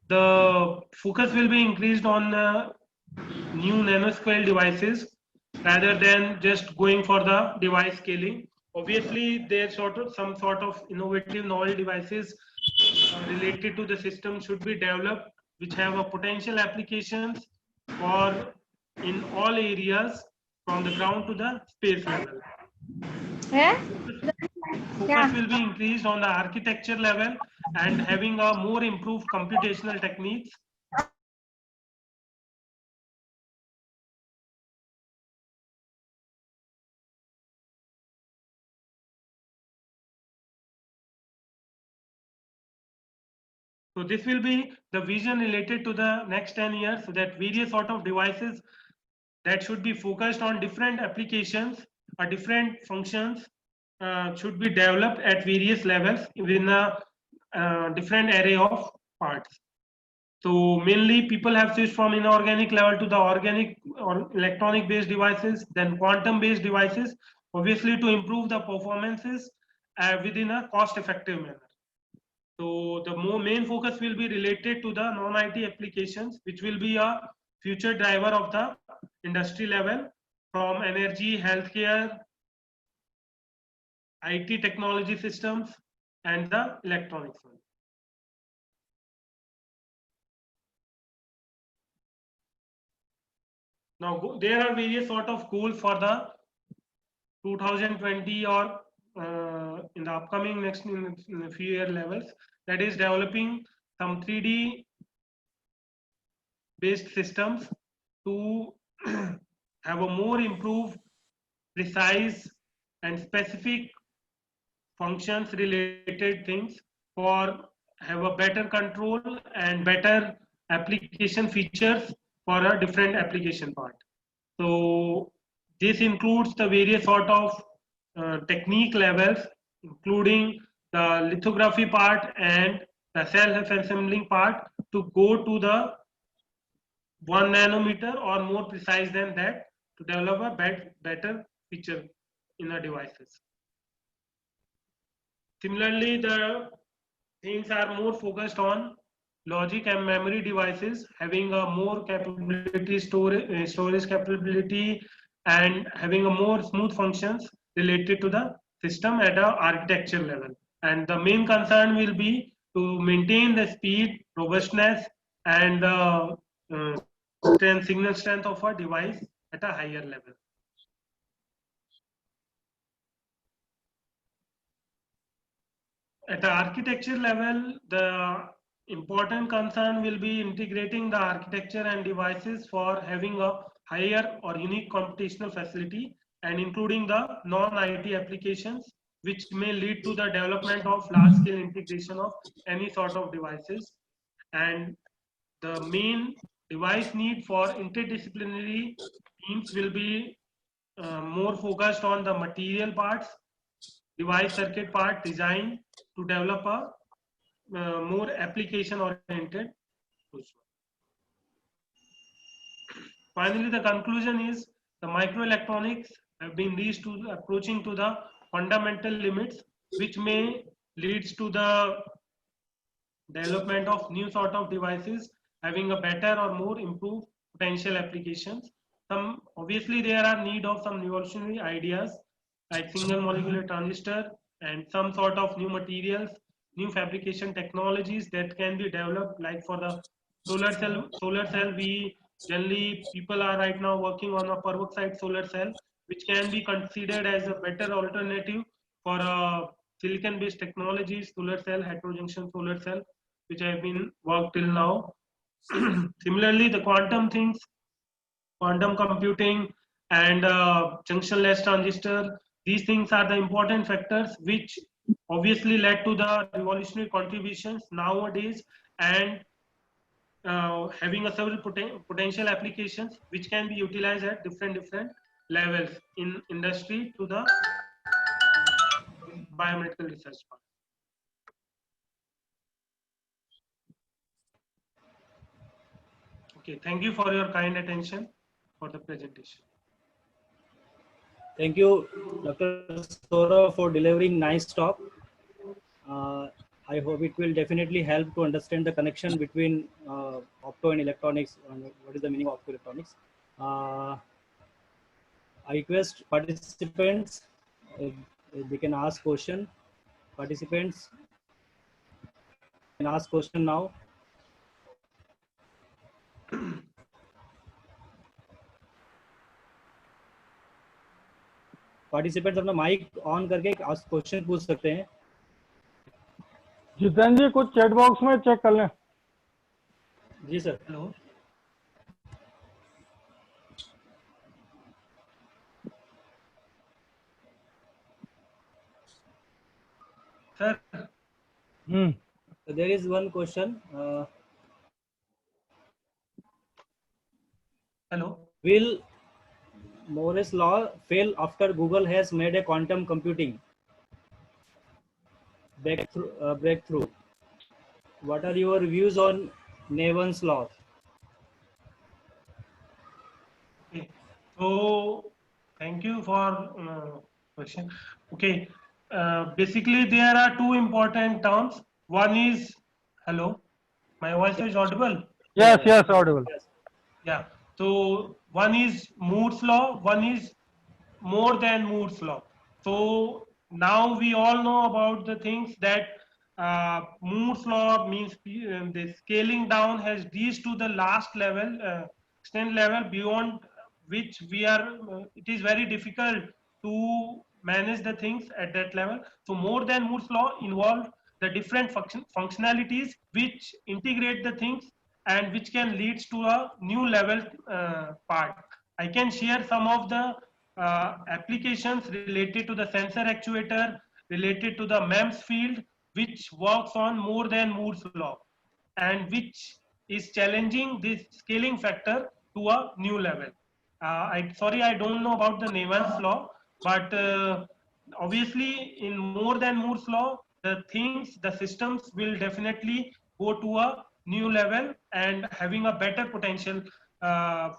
the focus will be increased on new nanoscale devices rather than just going for the device scaling. Obviously there's some sort of innovative novel devices related to the system should be developed which have a potential applications for in all areas from the ground to the space level. Focus will be increased on the architecture level and having a more improved computational techniques So this will be the vision related to the next 10 years, so that various sort of devices that should be focused on different applications or different functions should be developed at various levels within a different array of parts. So mainly people have switched from inorganic level to the organic or electronic based devices, then quantum based devices, obviously to improve the performances within a cost effective manner. So the main focus will be related to the non-IT applications, which will be a future driver of the industry level, from energy, healthcare, IT technology systems, and the electronics one. Now there are various sort of goals for the 2020 or in the upcoming next in a few year levels, that is developing some 3D based systems to have a more improved, precise and specific functions related things for have a better control and better application features for a different application part. So this includes the various sort of technique levels, including the lithography part and the self-assembling part, to go to the 1 nanometer or more precise than that, to develop a better feature in the devices. Similarly, the things are more focused on logic and memory devices, having a more capability, storage capability, and having a more smooth functions related to the system at a architecture level. And the main concern will be to maintain the speed, robustness, and signal strength of a device at a higher level. At the architecture level, the important concern will be integrating the architecture and devices for having a higher or unique computational facility, and including the non-IT applications, which may lead to the development of large-scale integration of any sort of devices. And the main device need for interdisciplinary teams will be more focused on the material parts, device circuit part design, to develop a more application oriented solution. Finally, the conclusion is the microelectronics have been reached to approaching to the fundamental limits, which may leads to the development of new sort of devices having a better or more improved potential applications. Some obviously there are need of some revolutionary ideas like single molecular transistor and some sort of new materials, new fabrication technologies that can be developed, like for the solar cell. Solar cell, we generally people are right now working on a peroxide solar cell, which can be considered as a better alternative for silicon based technologies, solar cell, heterojunction solar cell, which have been worked till now. Similarly, the quantum things, quantum computing, and junctionless transistor, these things are the important factors which obviously led to the revolutionary contributions nowadays, and having a several potential applications which can be utilized at different levels in industry to the biomedical research part. Okay, thank you for your kind attention for the presentation. Thank you, Dr. Saurabh, for delivering nice talk. I hope it will definitely help to understand the connection between opto and electronics, and what is the meaning of optoelectronics. I request participants, they can ask question. Participants can ask question now. Participants अपना mic on करके question पूछ सकते हैं. जितेंद्र जी कुछ chat box में check कर लें. जी sir. Hello sir. There is one question. Hello. Will Moore's law fail after Google has made a quantum computing breakthrough? What are your views on Nevin's law? Okay. So thank you for question. Okay. Basically, there are two important terms. One is hello. My voice is audible. Yes, yes, audible. Yes. Yeah. So one is Moore's law. One is more than Moore's law. So now we all know about the things that Moore's law means the scaling down has reached to the last level, extent level beyond which we are, it is very difficult to manage the things at that level. So more than Moore's law involve the different functionalities which integrate the things and which can lead to a new level part. I can share some of the applications related to the sensor actuator, related to the MEMS field, which works on more than Moore's law, and which is challenging this scaling factor to a new level. Sorry, I don't know about the Nevin's law, but obviously in more than Moore's law, the things, the systems will definitely go to a new level and having a better potential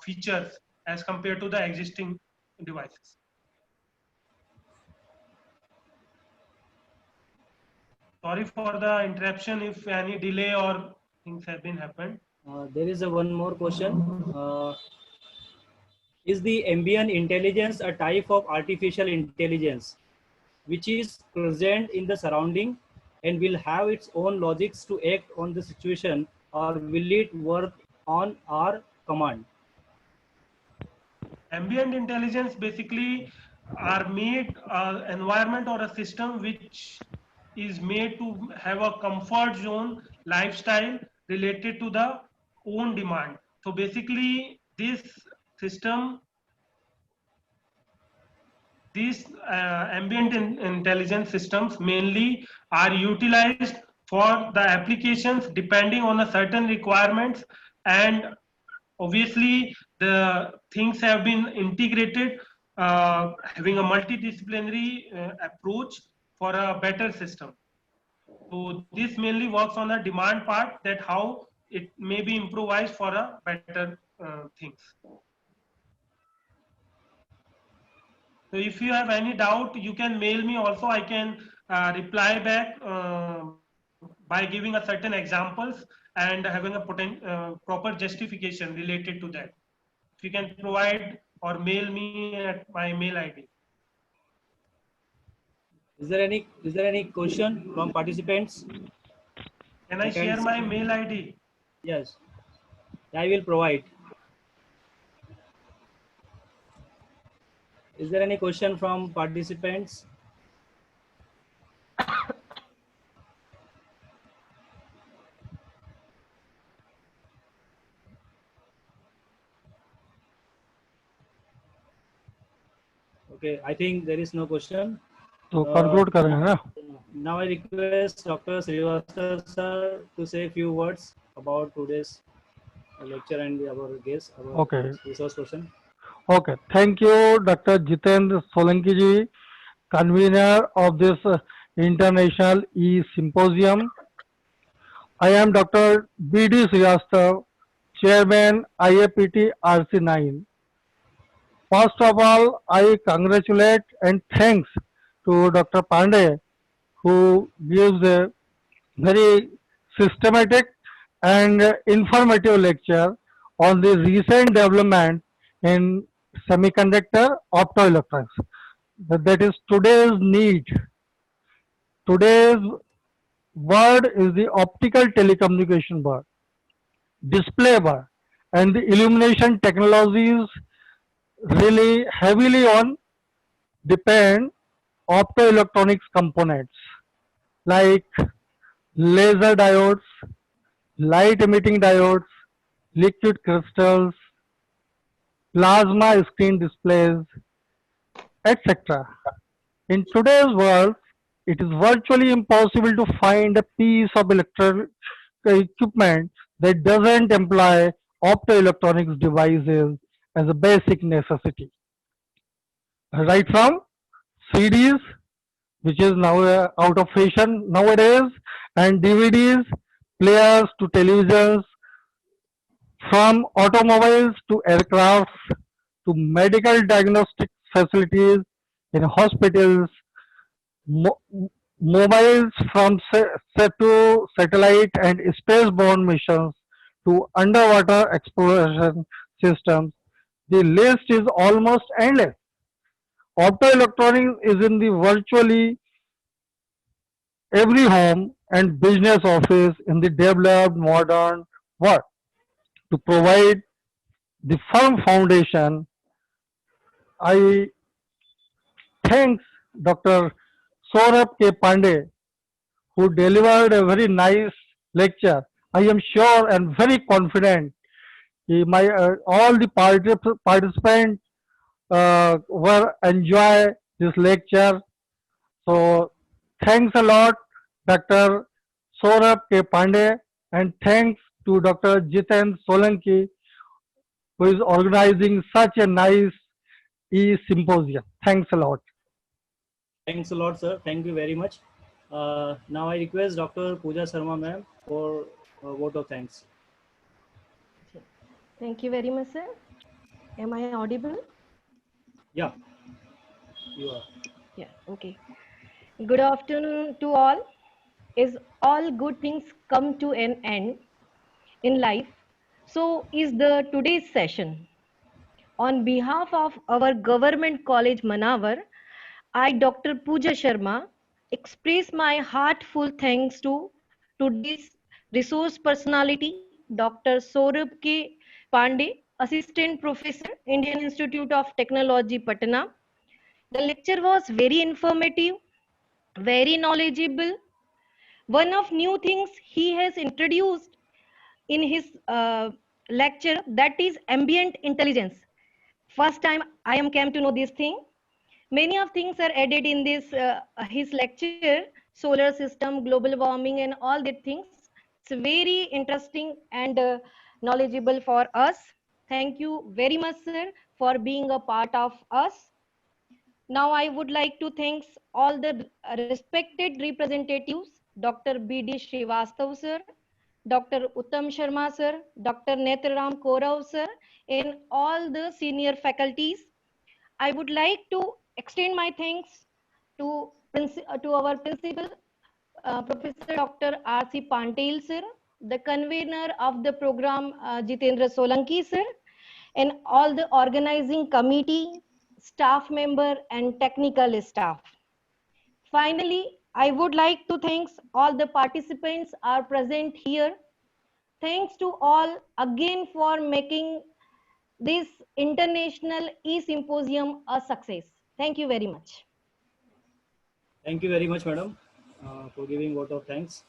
features as compared to the existing devices. Sorry for the interruption if any delay or things have been happened. There is one more question. Is the ambient intelligence a type of artificial intelligence which is present in the surrounding and will have its own logics to act on the situation, or will it work on our command? Ambient intelligence basically are made environment or a system which is made to have a comfort zone lifestyle related to the own demand. So basically this system, these ambient intelligence systems mainly are utilized for the applications depending on a certain requirements, and obviously the things have been integrated, having a multidisciplinary approach for a better system. So this mainly works on a demand part, that how it may be improvised for a better things. So if you have any doubt, you can mail me also. I can reply back by giving a certain examples and having a proper justification related to that. If you can provide or mail me at my mail ID. Is there any question from participants? Can I share my mail ID? Yes, I will provide. Is there any question from participants? Okay, I think there is no question. तो conclude करेंगे ना? Now I request Dr. Srivastava sir to say a few words about today's lecture and our guest, our Okay. resource person. Okay, thank you, Dr. Jitendra Solanki ji, convener of this International E-Symposium. I am Dr. B.D. Srivastava, Chairman IAPT RC9. First of all, I congratulate and thanks to Dr. Pandey, who gives a very systematic and informative lecture on the recent development in semiconductor optoelectronics. That is today's need. Today's word is the optical telecommunication word, display word, and the illumination technologies really heavily on depend optoelectronics components like laser diodes, light emitting diodes, liquid crystals, plasma screen displays, etc. In today's world, it is virtually impossible to find a piece of electrical equipment that doesn't employ optoelectronics devices as a basic necessity. Right from CDs, which is now out of fashion nowadays, and DVDs, players to televisions, from automobiles to aircrafts to medical diagnostic facilities in hospitals, mo- mobiles from to satellite and spaceborne missions to underwater exploration systems. The list is almost endless. Optoelectronics is in the virtually every home and business office in the developed modern world. To provide the firm foundation, I thanks Dr. Saurabh K. Pandey, who delivered a very nice lecture. I am sure and very confident all the participants were enjoy this lecture. So thanks a lot, Dr. Saurabh K. Pandey, and thanks to Dr. Jiten Solanki, who is organizing such a nice e-symposium. Thanks a lot. Thanks a lot, sir. Thank you very much. Now I request Dr. Pooja Sharma ma'am for a vote of thanks. Thank you very much, sir. Am I audible? Yeah, you are. Yeah, okay. Good afternoon to all. Is all good things come to an end in life? So is the today's session. On behalf of our government college Manavar, I, Dr. Pooja Sharma, express my heartfelt thanks to today's resource personality, Dr. Saurabh K. Pandey, Assistant Professor, Indian Institute of Technology, Patna. The lecture was very informative, very knowledgeable. One of new things he has introduced in his lecture, that is ambient intelligence. First time I am came to know this thing. Many of things are added in this his lecture, solar system, global warming, and all that things. It's very interesting and knowledgeable for us. Thank you very much, sir, for being a part of us. Now I would like to thank all the respected representatives, Dr. B.D. Srivastav sir, Dr. Uttam Sharma sir, Dr. Netraram Korav sir, and all the senior faculties. I would like to extend my thanks to our principal, Professor Dr. R.C. Pantel sir, the convener of the program, Jitendra Solanki sir, and all the organizing committee, staff member, and technical staff. Finally, I would like to thank all the participants are present here. Thanks to all again for making this international e-symposium a success. Thank you very much. Thank you very much, madam, for giving vote of thanks.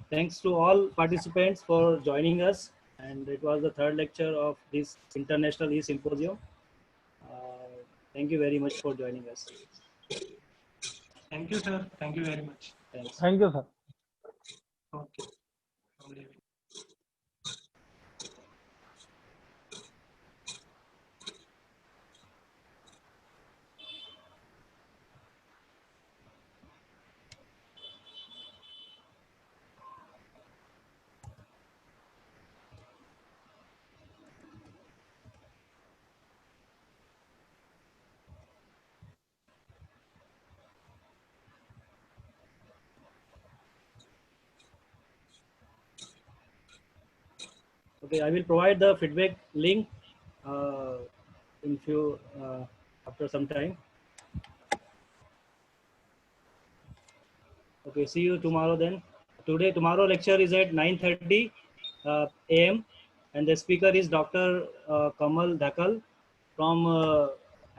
Thanks to all participants for joining us. And it was the third lecture of this international e-symposium. Thank you very much for joining us. Thank you, sir. Thank you very much. Thanks. Thank you, sir. Okay. I'm leaving. Okay, I will provide the feedback link in few after some time. Okay, see you tomorrow then. Tomorrow lecture is at 9:30 a.m. and the speaker is Dr. Kamal Dhakal from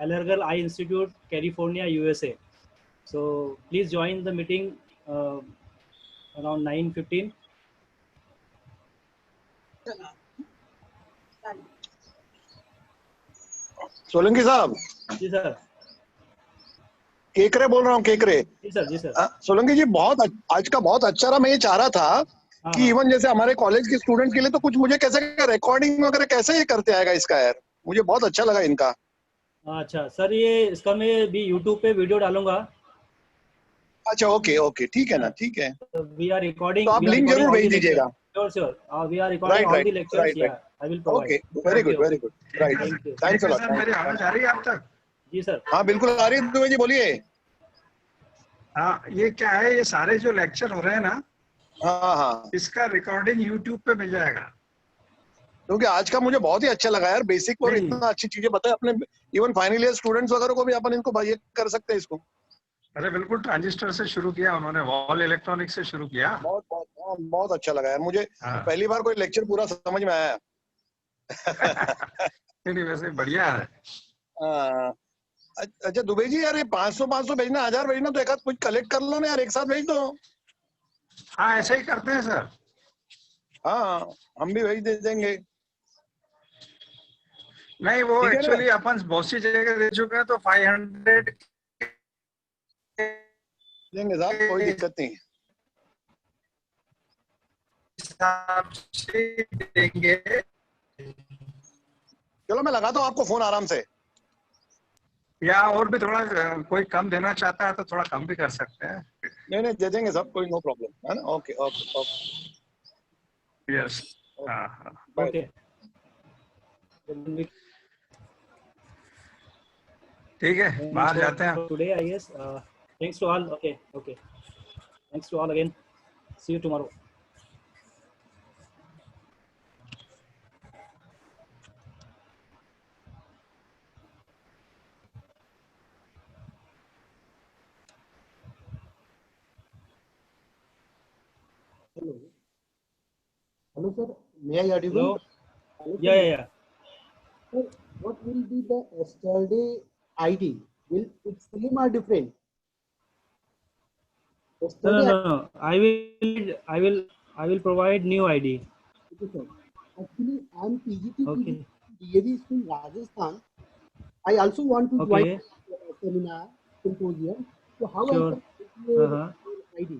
Allergal Eye Institute, California, USA. So please join the meeting around 9:15. Solanki साहब जी sir. केकरे बोल रहा हूँ, केकरे। जी sir, जी sir. Solanki जी, बहुत आज का बहुत अच्छा रहा। मैं ये चाह रहा था कि इवन जैसे हमारे कॉलेज के स्टूडेंट के लिए तो कुछ मुझे कैसे रिकॉर्डिंग वगैरह कैसे ये करते आएगा इसका यार, मुझे बहुत अच्छा लगा इनका। अच्छा सर, ये इसका मैं भी यूट्यूब पे वीडियो डालूंगा। अच्छा, ओके ओके, ठीक है ना, ठीक है। वी आर रिकॉर्डिंग, तो आप लिंक जरूर भेज दीजिएगा। Sure sure, we are recording right all the right lectures. Right या right, I will provide. Okay, very good very good, right, thank you. Thanks a lot. Sir मेरी आवाज आ रही है आप तक? जी सर। हाँ बिल्कुल आ रही है, दुबे जी बोलिए। हाँ, ये क्या है, ये सारे जो लेक्चर हो रहे हैं ना, हाँ हाँ, इसका रिकॉर्डिंग यूट्यूब पे मिल जाएगा। क्योंकि आज का मुझे बहुत ही अच्छा लगा यार, बेसिक और इतना अच्छी चीजें बताए अपने, इवन फाइनल ईयर स्टूडेंट्स वगैरह को भी अपन इनको ये कर सकते हैं इसको। अरे बिल्कुल, ट्रांजिस्टर से शुरू किया उन्होंने, वॉल इलेक्ट्रॉनिक्स से शुरू किया। बहुत बहुत बहुत अच्छा लगा यार मुझे। हाँ। पहली बार कोई लेक्चर पूरा समझ में आया। नहीं वैसे बढ़िया है। अच्छा दुबे जी, यार ये 500 भेजना, 1000 भेजना, तो एक आध कुछ कलेक्ट कर लो ना यार, एक साथ भेज दो। हाँ ऐसे ही करते हैं सर। हाँ हम भी भेज दे देंगे। नहीं वो एक्चुअली अपन बहुत सी जगह दे चुके हैं, तो 500 देंगे साहब, कोई दिक्कत नहीं। हिसाब से देंगे। चलो मैं लगाता हूँ आपको फोन आराम से। या और भी थोड़ा कोई कम देना चाहता है तो थोड़ा कम भी कर सकते हैं। नहीं नहीं, दे देंगे सब, कोई नो प्रॉब्लम है ना। ओके ओके ओके, यस, हाँ हाँ, ओके। ठीक है, बाहर जाते हैं। Today I guess, thanks to all. Okay okay, thanks to all again, see you tomorrow. Hello. Hello, sir. May I audible? Hello. Yeah. Sir, what will be the yesterday ID? Will it same or different? No. I will provide new ID. Okay, sir. Actually, I am PGT Okay. DAV School, Rajasthan. I also want to join seminar symposium. So how Sure. I can get your ID?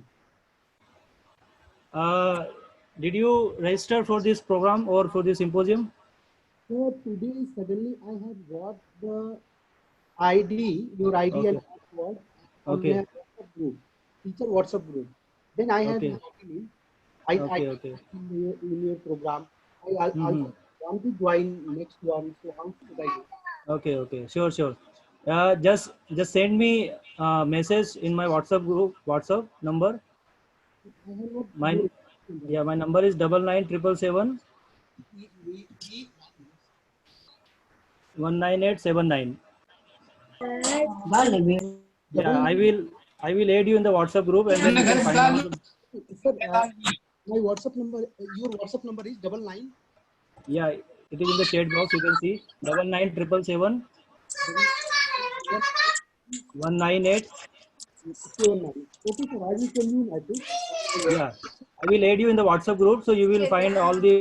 Did you register for this program or for this symposium? So today suddenly I have got the ID, your ID Okay. and password from Okay. my WhatsApp group, teacher WhatsApp group. Then I have Okay. in your program. I also want to join next one. So how should I do? Okay. Sure. Just send me a message in my WhatsApp group, WhatsApp number. My number is 9977 19879. Yeah, I will add you in the WhatsApp group and then you can find out. Sir, my WhatsApp number, your WhatsApp number is 99. Yeah, it is in the chat box. You can see 9977 198. Okay, sir, I will send you a message. Yeah, I will add you in the WhatsApp group, so you will find all the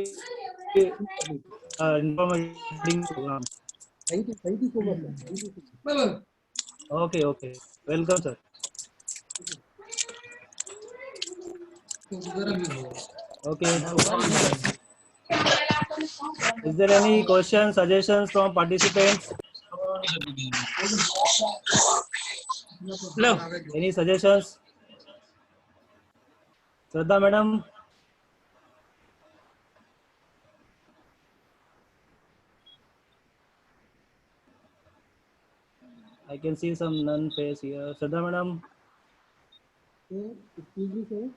information program. Thank you so much. Sir. Thank you so much. Okay. Welcome, sir. Okay. Is there any questions, suggestions from participants? Hello. Any suggestions? Shraddha madam. I can see some nun face here. Shraddha madam. Sir, excuse me, sir.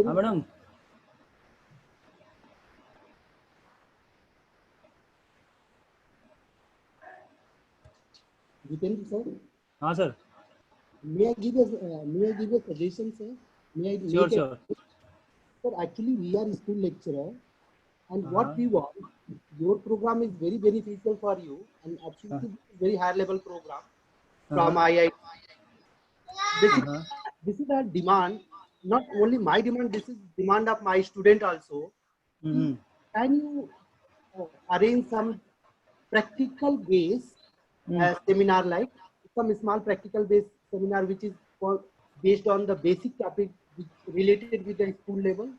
Madam. Jitendra sir. Sir. May I give a suggestion, sir? May I Sure. Sir, actually we are school lecturer, and what we want, your program is very beneficial for you, and absolutely very high level program from IIT. This is a demand, not only my demand, this is demand of my student also. Can you arrange some practical ways seminar like some small practical based seminar which is based on the basic topic which related with the school level.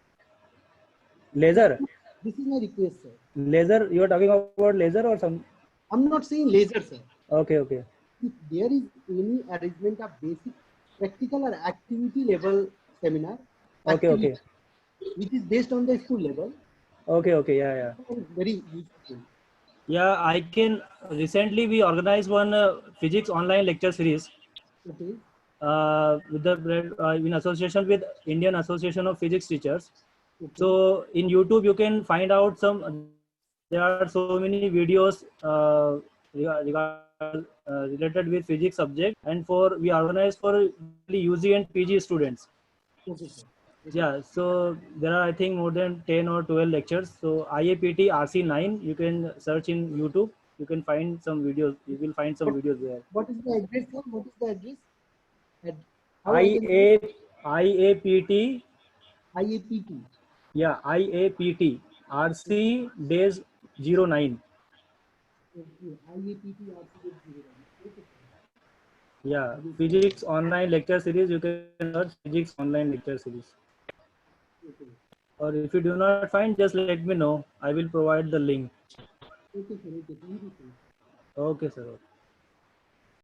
Laser. This is my request, sir. Laser. You are talking about laser or some? I'm not saying laser, sir. Okay, okay. If there is any arrangement of basic practical or activity level seminar, Okay, okay. which is based on the school level. Okay, okay. Yeah, yeah. Very useful. Yeah, I can. Recently, we organized one physics online lecture series. Okay. With the in association with Indian Association of Physics Teachers. Okay. So in YouTube you can find out some. There are so many videos related with physics subject, and we organize for UG and PG students. Okay, sir. Yeah, so there are I think more than 10 or 12 lectures. So IAPT RC9, you can search in YouTube. You can find some videos. You will find some videos there. What is the address, sir? What is the address? IAPT. IAPT. Yeah, IAPT RC days 09. Okay. IAPT RC 09. Okay. Yeah, physics online lecture series. You can search physics online lecture series. Okay. Or if you do not find, just let me know. I will provide the link. Okay, sir. Okay. Thank you, sir. Okay, sir.